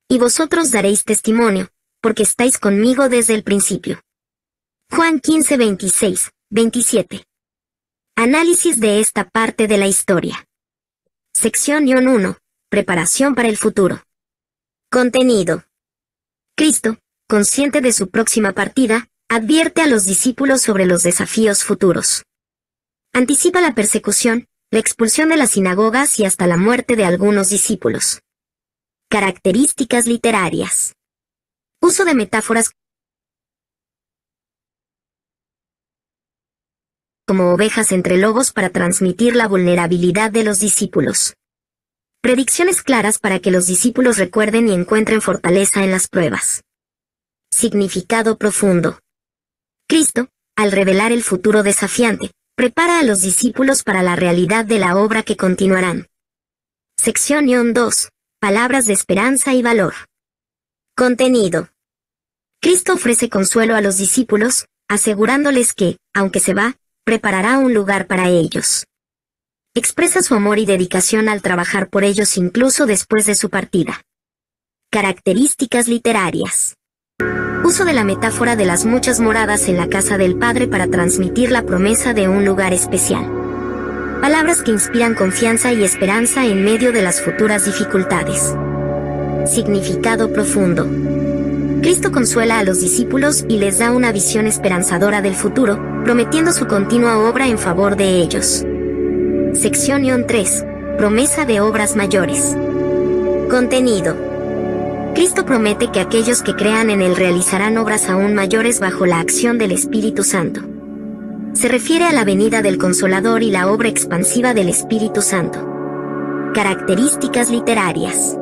Y vosotros daréis testimonio, porque estáis conmigo desde el principio. Juan 15, 26, 27. Análisis de esta parte de la historia. Sección 1. Preparación para el futuro. Contenido. Cristo, consciente de su próxima partida, advierte a los discípulos sobre los desafíos futuros. Anticipa la persecución, la expulsión de las sinagogas y hasta la muerte de algunos discípulos. Características literarias. Uso de metáforas como ovejas entre lobos para transmitir la vulnerabilidad de los discípulos. Predicciones claras para que los discípulos recuerden y encuentren fortaleza en las pruebas. Significado profundo. Cristo, al revelar el futuro desafiante, prepara a los discípulos para la realidad de la obra que continuarán. Sección 2. Palabras de esperanza y valor. Contenido. Cristo ofrece consuelo a los discípulos, asegurándoles que, aunque se va, preparará un lugar para ellos. Expresa su amor y dedicación al trabajar por ellos incluso después de su partida. Características literarias. Uso de la metáfora de las muchas moradas en la casa del Padre para transmitir la promesa de un lugar especial. Palabras que inspiran confianza y esperanza en medio de las futuras dificultades. Significado profundo. Cristo consuela a los discípulos y les da una visión esperanzadora del futuro, prometiendo su continua obra en favor de ellos. Sección 3. Promesa de obras mayores. Contenido. Cristo promete que aquellos que crean en él realizarán obras aún mayores bajo la acción del Espíritu Santo. Se refiere a la venida del Consolador y la obra expansiva del Espíritu Santo. Características literarias.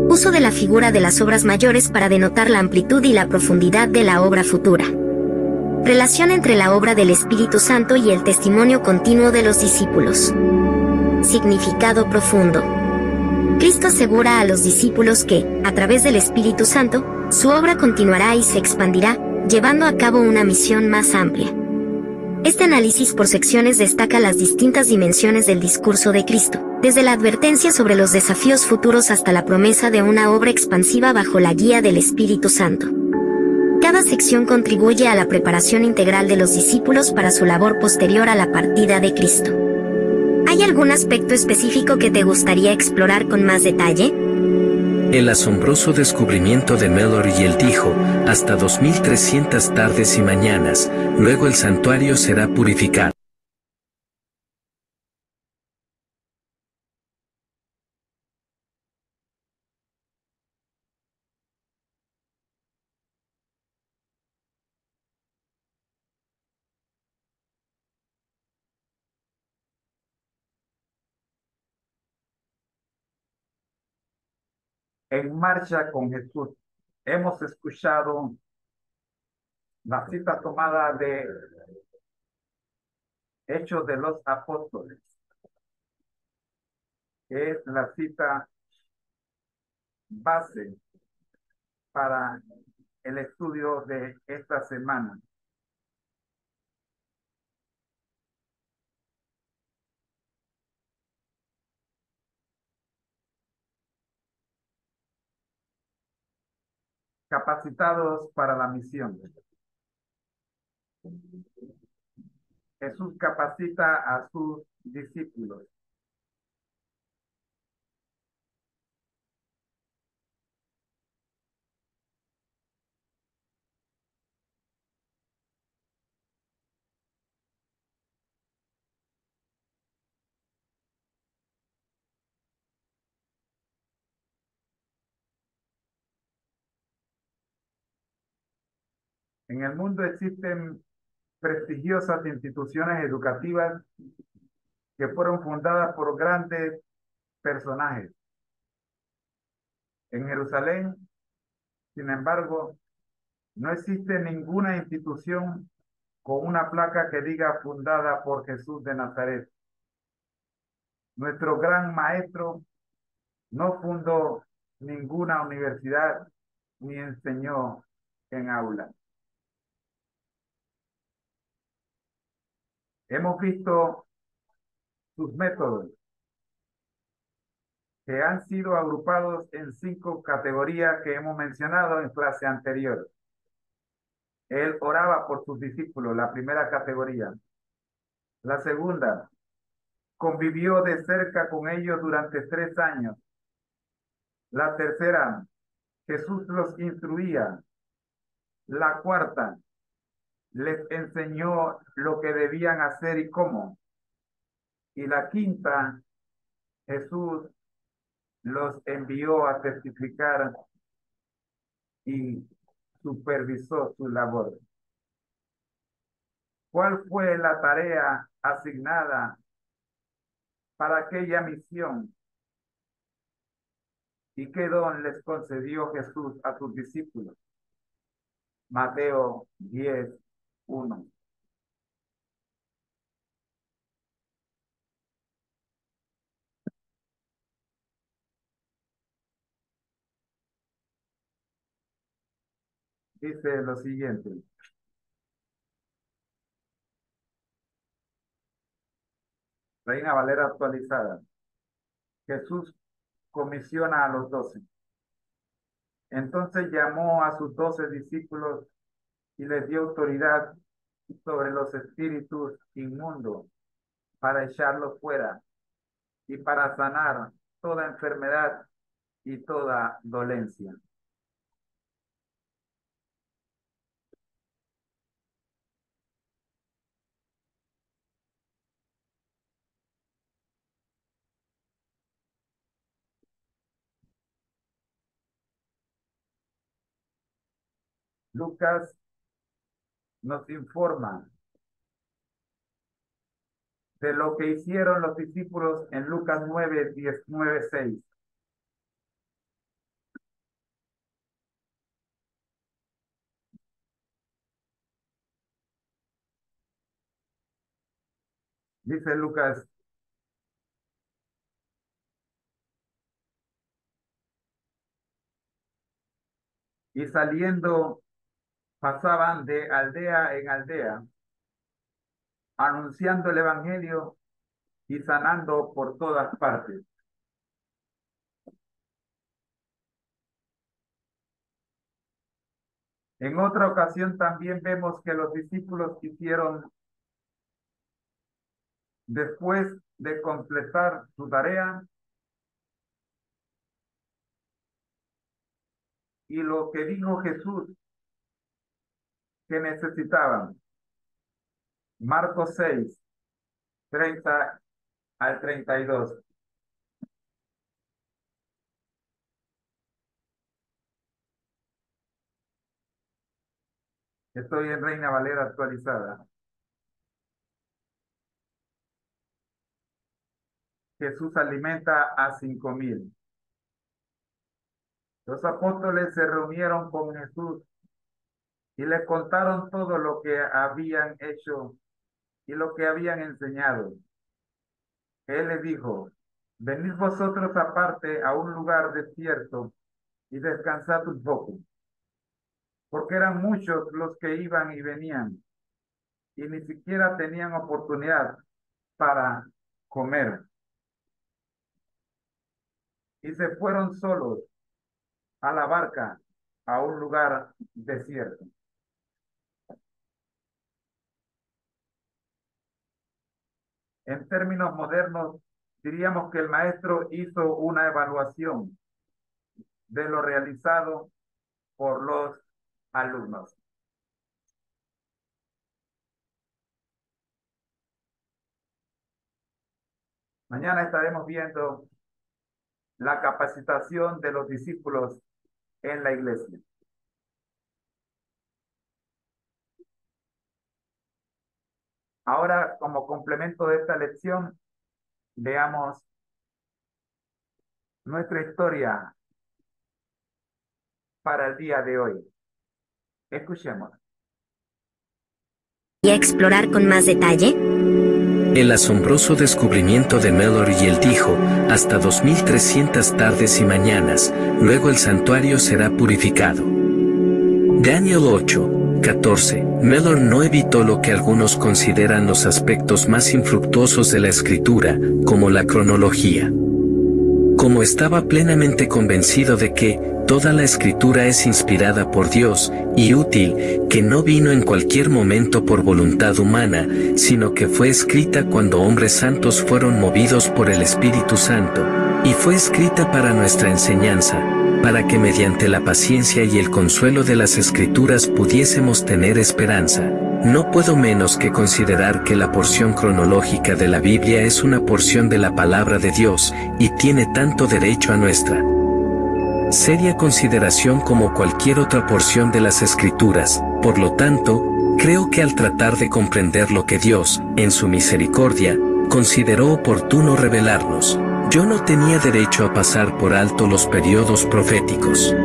Uso de la figura de las obras mayores para denotar la amplitud y la profundidad de la obra futura. Relación entre la obra del Espíritu Santo y el testimonio continuo de los discípulos. Significado profundo. Cristo asegura a los discípulos que, a través del Espíritu Santo, su obra continuará y se expandirá, llevando a cabo una misión más amplia. Este análisis por secciones destaca las distintas dimensiones del discurso de Cristo, desde la advertencia sobre los desafíos futuros hasta la promesa de una obra expansiva bajo la guía del Espíritu Santo. Cada sección contribuye a la preparación integral de los discípulos para su labor posterior a la partida de Cristo. ¿Hay algún aspecto específico que te gustaría explorar con más detalle? El asombroso descubrimiento de Mallory y él dijo, hasta 2300 tardes y mañanas, luego el santuario será purificado. En marcha con Jesús. Hemos escuchado la cita tomada de Hechos de los Apóstoles, que es la cita base para el estudio de esta semana. Capacitados para la misión. Jesús capacita a sus discípulos. En el mundo existen prestigiosas instituciones educativas que fueron fundadas por grandes personajes. En Jerusalén, sin embargo, no existe ninguna institución con una placa que diga fundada por Jesús de Nazaret. Nuestro gran maestro no fundó ninguna universidad ni enseñó en aula. Hemos visto sus métodos, que han sido agrupados en 5 categorías que hemos mencionado en clase anterior. Él oraba por sus discípulos, la primera categoría. La segunda, convivió de cerca con ellos durante 3 años. La tercera, Jesús los instruía. La cuarta, les enseñó lo que debían hacer y cómo. Y la quinta, Jesús los envió a testificar y supervisó su labor. ¿Cuál fue la tarea asignada para aquella misión? ¿Y qué don les concedió Jesús a sus discípulos? Mateo 10:1. Dice lo siguiente. Reina Valera actualizada. Jesús comisiona a los 12. Entonces llamó a sus 12 discípulos y les dio autoridad sobre los espíritus inmundos para echarlos fuera y para sanar toda enfermedad y toda dolencia. Lucas nos informa de lo que hicieron los discípulos en Lucas 9:19-6. Dice Lucas: y saliendo pasaban de aldea en aldea, anunciando el evangelio y sanando por todas partes. En otra ocasión también vemos que los discípulos hicieron, después de completar su tarea y lo que dijo Jesús que necesitaban. Marcos 6:30-32. Estoy en Reina Valera actualizada. Jesús alimenta a 5,000. Los apóstoles se reunieron con Jesús y le contaron todo lo que habían hecho y lo que habían enseñado. Él les dijo: venid vosotros aparte a un lugar desierto y descansad un poco, porque eran muchos los que iban y venían, y ni siquiera tenían oportunidad para comer. Y se fueron solos a la barca a un lugar desierto. En términos modernos, diríamos que el maestro hizo una evaluación de lo realizado por los alumnos. Mañana estaremos viendo la capacitación de los discípulos en la iglesia. Ahora, como complemento de esta lección, veamos nuestra historia para el día de hoy. Escuchemos. ¿Y a explorar con más detalle? El asombroso descubrimiento de Mellor, y él dijo: hasta 2300 tardes y mañanas, luego el santuario será purificado. Daniel 8:14. Mellor no evitó lo que algunos consideran los aspectos más infructuosos de la escritura, como la cronología. Como estaba plenamente convencido de que toda la escritura es inspirada por Dios y útil, que no vino en cualquier momento por voluntad humana, sino que fue escrita cuando hombres santos fueron movidos por el Espíritu Santo, y fue escrita para nuestra enseñanza, para que mediante la paciencia y el consuelo de las Escrituras pudiésemos tener esperanza. No puedo menos que considerar que la porción cronológica de la Biblia es una porción de la palabra de Dios, y tiene tanto derecho a nuestra seria consideración como cualquier otra porción de las Escrituras. Por lo tanto, creo que al tratar de comprender lo que Dios, en su misericordia, consideró oportuno revelarnos, yo no tenía derecho a pasar por alto los periodos proféticos.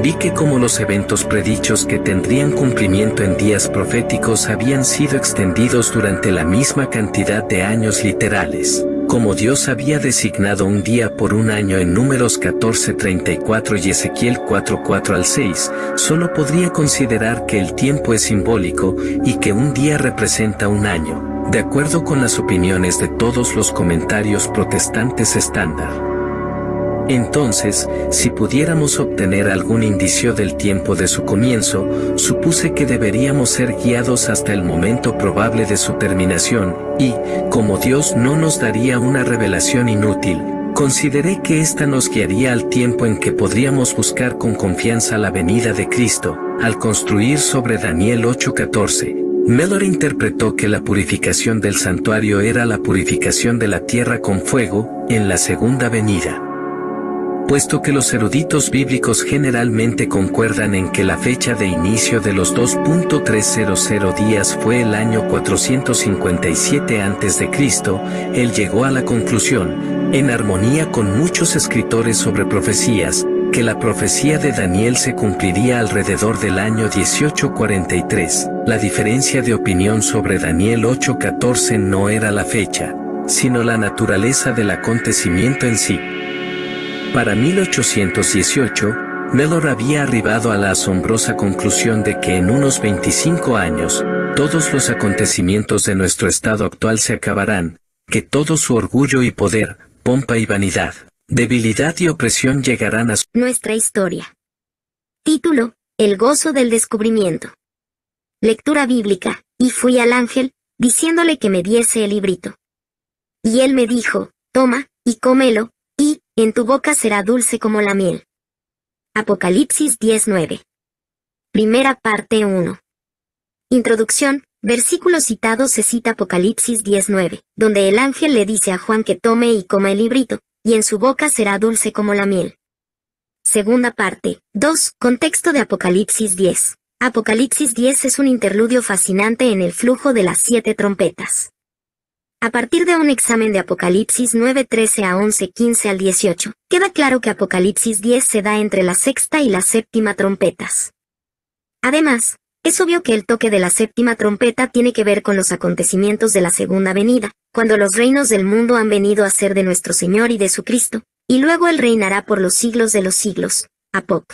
Vi que como los eventos predichos que tendrían cumplimiento en días proféticos habían sido extendidos durante la misma cantidad de años literales, como Dios había designado un día por un año en Números 14:34 y Ezequiel 4:4 al 6, solo podría considerar que el tiempo es simbólico y que un día representa un año, de acuerdo con las opiniones de todos los comentarios protestantes estándar. Entonces, si pudiéramos obtener algún indicio del tiempo de su comienzo, supuse que deberíamos ser guiados hasta el momento probable de su terminación, y, como Dios no nos daría una revelación inútil, consideré que ésta nos guiaría al tiempo en que podríamos buscar con confianza la venida de Cristo. Al construir sobre Daniel 8:14, Mellor interpretó que la purificación del santuario era la purificación de la tierra con fuego, en la segunda venida. Puesto que los eruditos bíblicos generalmente concuerdan en que la fecha de inicio de los 2.300 días fue el año 457 a.C., él llegó a la conclusión, en armonía con muchos escritores sobre profecías, que la profecía de Daniel se cumpliría alrededor del año 1843. La diferencia de opinión sobre Daniel 8:14 no era la fecha, sino la naturaleza del acontecimiento en sí. Para 1818, Mellor había arribado a la asombrosa conclusión de que en unos 25 años, todos los acontecimientos de nuestro estado actual se acabarán, que todo su orgullo y poder, pompa y vanidad, debilidad y opresión llegarán a su... Nuestra historia. Título: El gozo del descubrimiento. Lectura bíblica: y fui al ángel, diciéndole que me diese el librito. Y él me dijo: toma, y cómelo, y en tu boca será dulce como la miel. Apocalipsis 10:9. Primera parte 1. Introducción. Versículo citado se cita Apocalipsis 10:9, donde el ángel le dice a Juan que tome y coma el librito, y en su boca será dulce como la miel. Segunda parte. 2. Contexto de Apocalipsis 10. Apocalipsis 10 es un interludio fascinante en el flujo de las 7 trompetas. A partir de un examen de Apocalipsis 9:13 a 11:15 al 18, queda claro que Apocalipsis 10 se da entre la sexta y la séptima trompetas. Además, es obvio que el toque de la séptima trompeta tiene que ver con los acontecimientos de la segunda venida, cuando los reinos del mundo han venido a ser de nuestro Señor y de su Cristo, y luego Él reinará por los siglos de los siglos. Apop.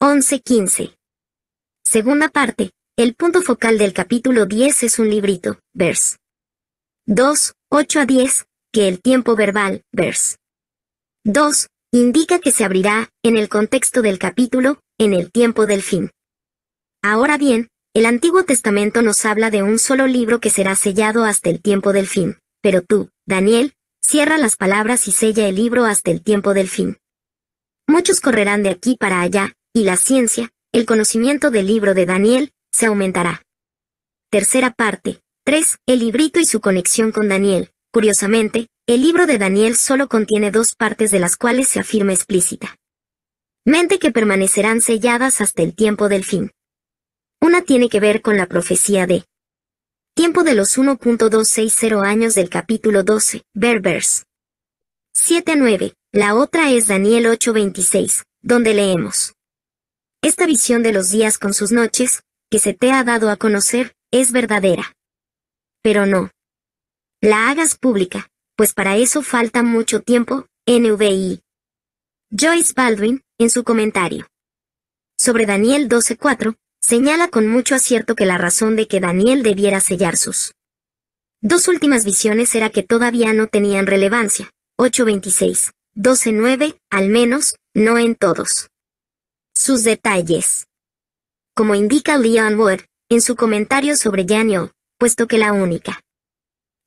11:15. Segunda parte, el punto focal del capítulo 10 es un librito, vers. 2, 8 a 10, que el tiempo verbal, vers. 2, indica que se abrirá, en el contexto del capítulo, en el tiempo del fin. Ahora bien, el Antiguo Testamento nos habla de un solo libro que será sellado hasta el tiempo del fin, pero tú, Daniel, cierra las palabras y sella el libro hasta el tiempo del fin. Muchos correrán de aquí para allá, y la ciencia, el conocimiento del libro de Daniel, se aumentará. Tercera parte. 3. El librito y su conexión con Daniel. Curiosamente, el libro de Daniel solo contiene dos partes de las cuales se afirma explícita. Mente que permanecerán selladas hasta el tiempo del fin. Una tiene que ver con la profecía de tiempo de los 1.260 años del capítulo 12, vers. 7 a 9. La otra es Daniel 8:26, donde leemos: esta visión de los días con sus noches, que se te ha dado a conocer, es verdadera. Pero no la hagas pública, pues para eso falta mucho tiempo. NVI. Joyce Baldwin, en su comentario sobre Daniel 12:4, señala con mucho acierto que la razón de que Daniel debiera sellar sus dos últimas visiones era que todavía no tenían relevancia. 8:26, 12:9, al menos, no en todos sus detalles. Como indica Leon Wood, en su comentario sobre Daniel, puesto que la única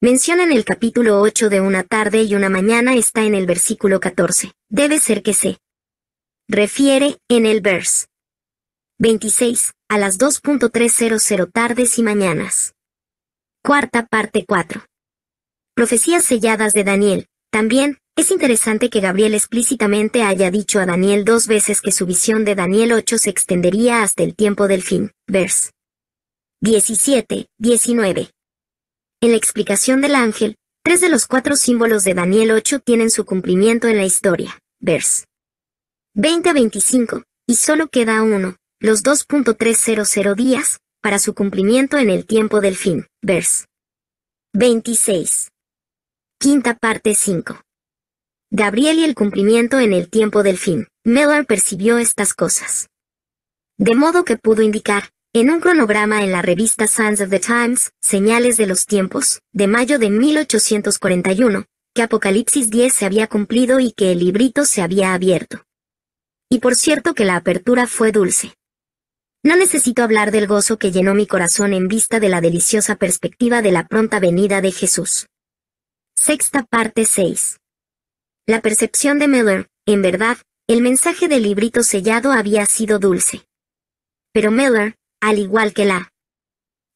menciona en el capítulo 8 de una tarde y una mañana está en el versículo 14, debe ser que se refiere, en el vers 26, a las 2.300 tardes y mañanas. Cuarta parte 4. Profecías selladas de Daniel. También, es interesante que Gabriel explícitamente haya dicho a Daniel 2 veces que su visión de Daniel 8 se extendería hasta el tiempo del fin, vers 17, 19. En la explicación del ángel, 3 de los 4 símbolos de Daniel 8 tienen su cumplimiento en la historia, vers 20 a 25, y solo queda uno, los 2.300 días, para su cumplimiento en el tiempo del fin, vers 26. Quinta parte 5. Gabriel y el cumplimiento en el tiempo del fin. Miller percibió estas cosas, de modo que pudo indicar, en un cronograma en la revista Signs of the Times, Señales de los Tiempos, de mayo de 1841, que Apocalipsis 10 se había cumplido y que el librito se había abierto. Y por cierto que la apertura fue dulce. No necesito hablar del gozo que llenó mi corazón en vista de la deliciosa perspectiva de la pronta venida de Jesús. Sexta parte 6. La percepción de Miller, en verdad, el mensaje del librito sellado había sido dulce. Pero Miller, al igual que la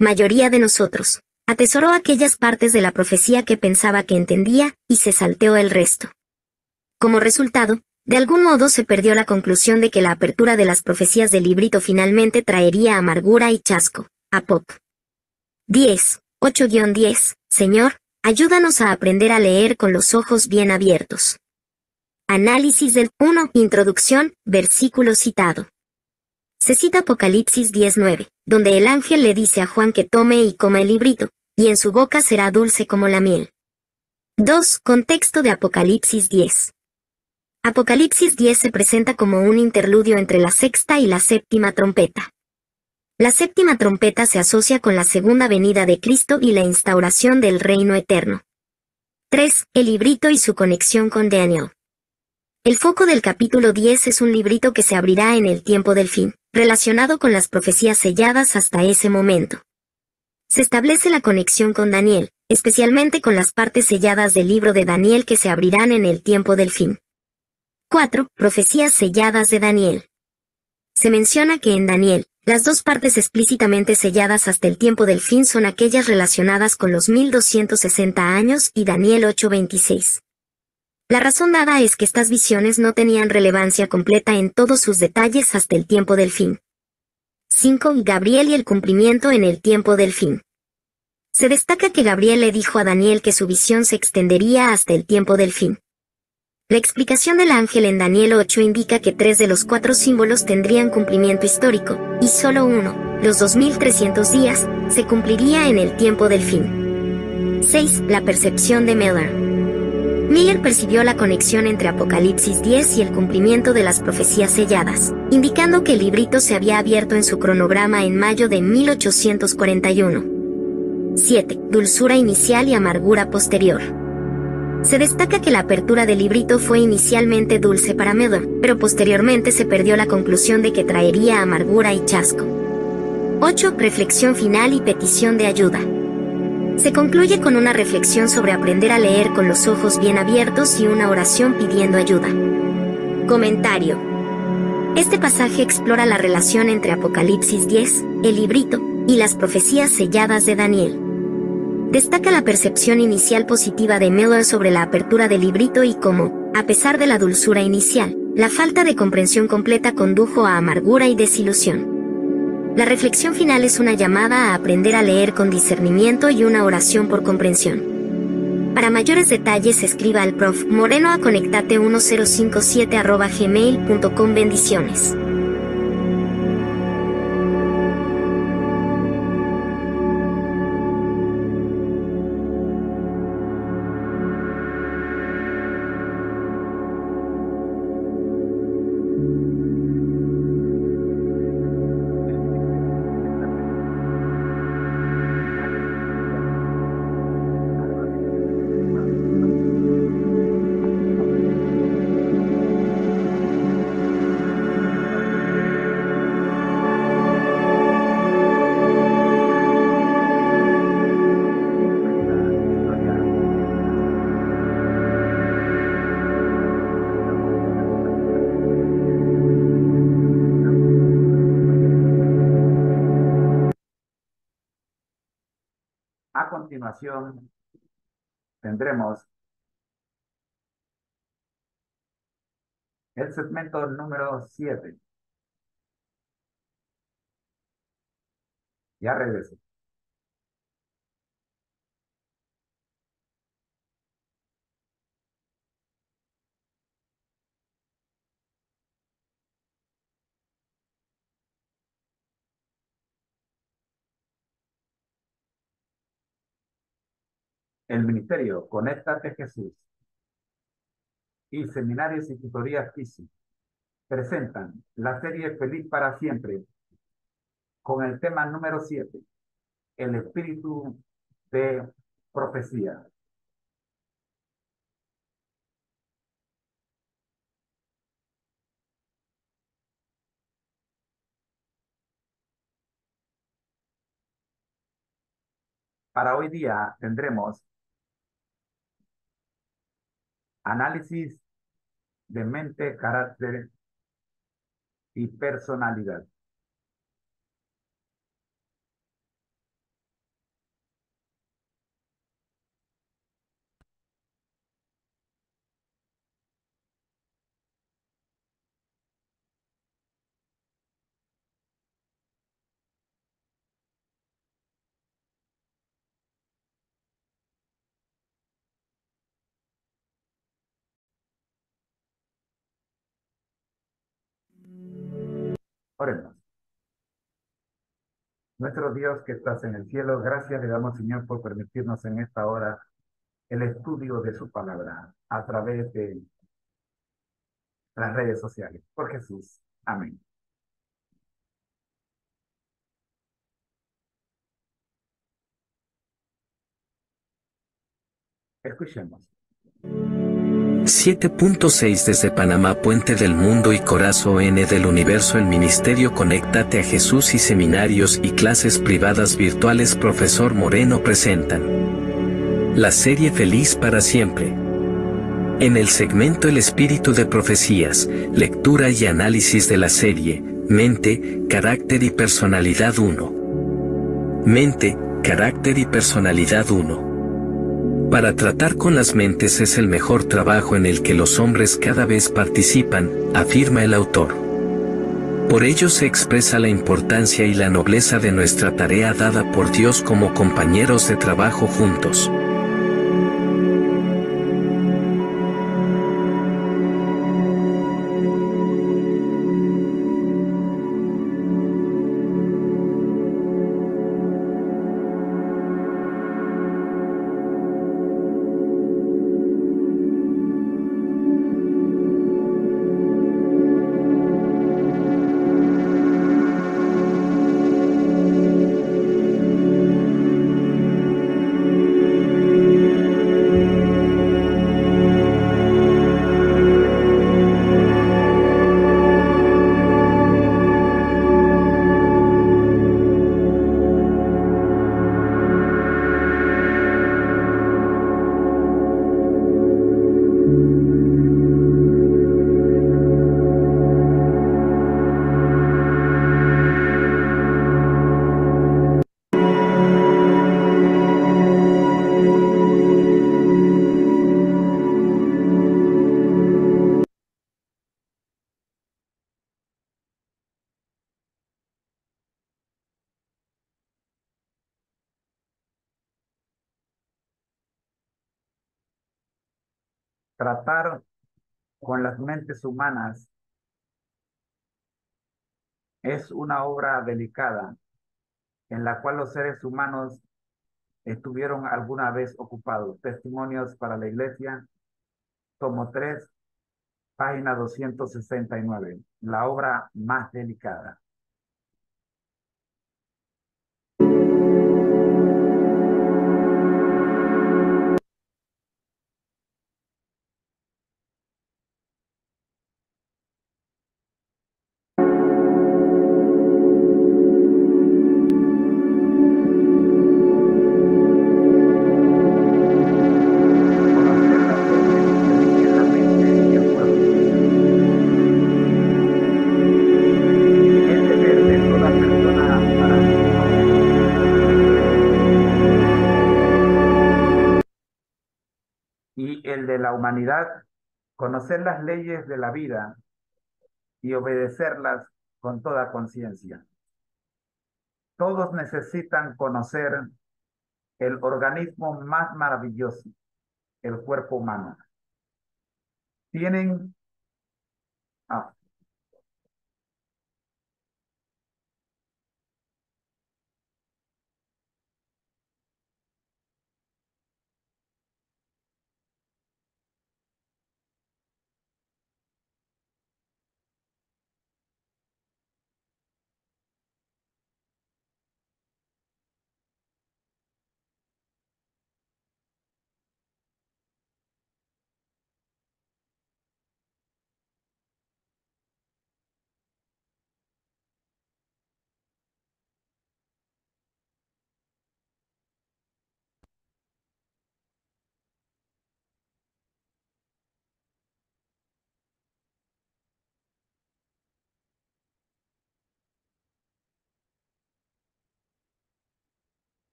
mayoría de nosotros, atesoró aquellas partes de la profecía que pensaba que entendía, y se salteó el resto. Como resultado, de algún modo se perdió la conclusión de que la apertura de las profecías del librito finalmente traería amargura y chasco. Apop. 10, 8-10, Señor, ayúdanos a aprender a leer con los ojos bien abiertos. Análisis del 1. Introducción, versículo citado. Se cita Apocalipsis 10:9, donde el ángel le dice a Juan que tome y coma el librito, y en su boca será dulce como la miel. 2. Contexto de Apocalipsis 10. Apocalipsis 10 se presenta como un interludio entre la sexta y la séptima trompeta. La séptima trompeta se asocia con la segunda venida de Cristo y la instauración del reino eterno. 3. El librito y su conexión con Daniel. El foco del capítulo 10 es un librito que se abrirá en el tiempo del fin, relacionado con las profecías selladas hasta ese momento. Se establece la conexión con Daniel, especialmente con las partes selladas del libro de Daniel que se abrirán en el tiempo del fin. 4. Profecías selladas de Daniel. Se menciona que en Daniel, las dos partes explícitamente selladas hasta el tiempo del fin son aquellas relacionadas con los 1260 años y Daniel 8:26. La razón dada es que estas visiones no tenían relevancia completa en todos sus detalles hasta el tiempo del fin. 5. Gabriel y el cumplimiento en el tiempo del fin. Se destaca que Gabriel le dijo a Daniel que su visión se extendería hasta el tiempo del fin. La explicación del ángel en Daniel 8 indica que 3 de los 4 símbolos tendrían cumplimiento histórico, y solo uno, los 2300 días, se cumpliría en el tiempo del fin. 6. La percepción de Miller. Miller percibió la conexión entre Apocalipsis 10 y el cumplimiento de las profecías selladas, indicando que el librito se había abierto en su cronograma en mayo de 1841. 7. Dulzura inicial y amargura posterior. Se destaca que la apertura del librito fue inicialmente dulce para Miller, pero posteriormente se perdió la conclusión de que traería amargura y chasco. 8. Reflexión final y petición de ayuda. Se concluye con una reflexión sobre aprender a leer con los ojos bien abiertos y una oración pidiendo ayuda. Comentario. Este pasaje explora la relación entre Apocalipsis 10, el librito, y las profecías selladas de Daniel. Destaca la percepción inicial positiva de Miller sobre la apertura del librito y cómo, a pesar de la dulzura inicial, la falta de comprensión completa condujo a amargura y desilusión. La reflexión final es una llamada a aprender a leer con discernimiento y una oración por comprensión. Para mayores detalles escriba al Prof. Moreno a conectate1057@gmail.com. Bendiciones. A continuación, tendremos el segmento número 7. Ya regreso. El ministerio Conéctate Jesús y Seminarios y Tutorías TISU presentan la serie Feliz para Siempre con el tema número 7, el espíritu de profecía. Para hoy día tendremos análisis de mente, carácter y personalidad. Oremos. Nuestro Dios que estás en el cielo, gracias le damos, Señor, por permitirnos en esta hora el estudio de su palabra a través de las redes sociales. Por Jesús. Amén. Escuchemos. 7.6 Desde Panamá, Puente del Mundo y Corazón del Universo, el Ministerio Conéctate a Jesús y Seminarios y Clases Privadas Virtuales Profesor Moreno presentan la serie Feliz para Siempre. En el segmento El Espíritu de Profecías, lectura y análisis de la serie Mente, Carácter y Personalidad 1. Mente, Carácter y Personalidad 1. Para tratar con las mentes es el mejor trabajo en el que los hombres cada vez participan, afirma el autor. Por ello se expresa la importancia y la nobleza de nuestra tarea dada por Dios como compañeros de trabajo juntos. Tratar con las mentes humanas es una obra delicada en la cual los seres humanos estuvieron alguna vez ocupados. Testimonios para la Iglesia, tomo 3, página 269. La obra más delicada. Y el de la humanidad, conocer las leyes de la vida y obedecerlas con toda conciencia. Todos necesitan conocer el organismo más maravilloso, el cuerpo humano. Tienen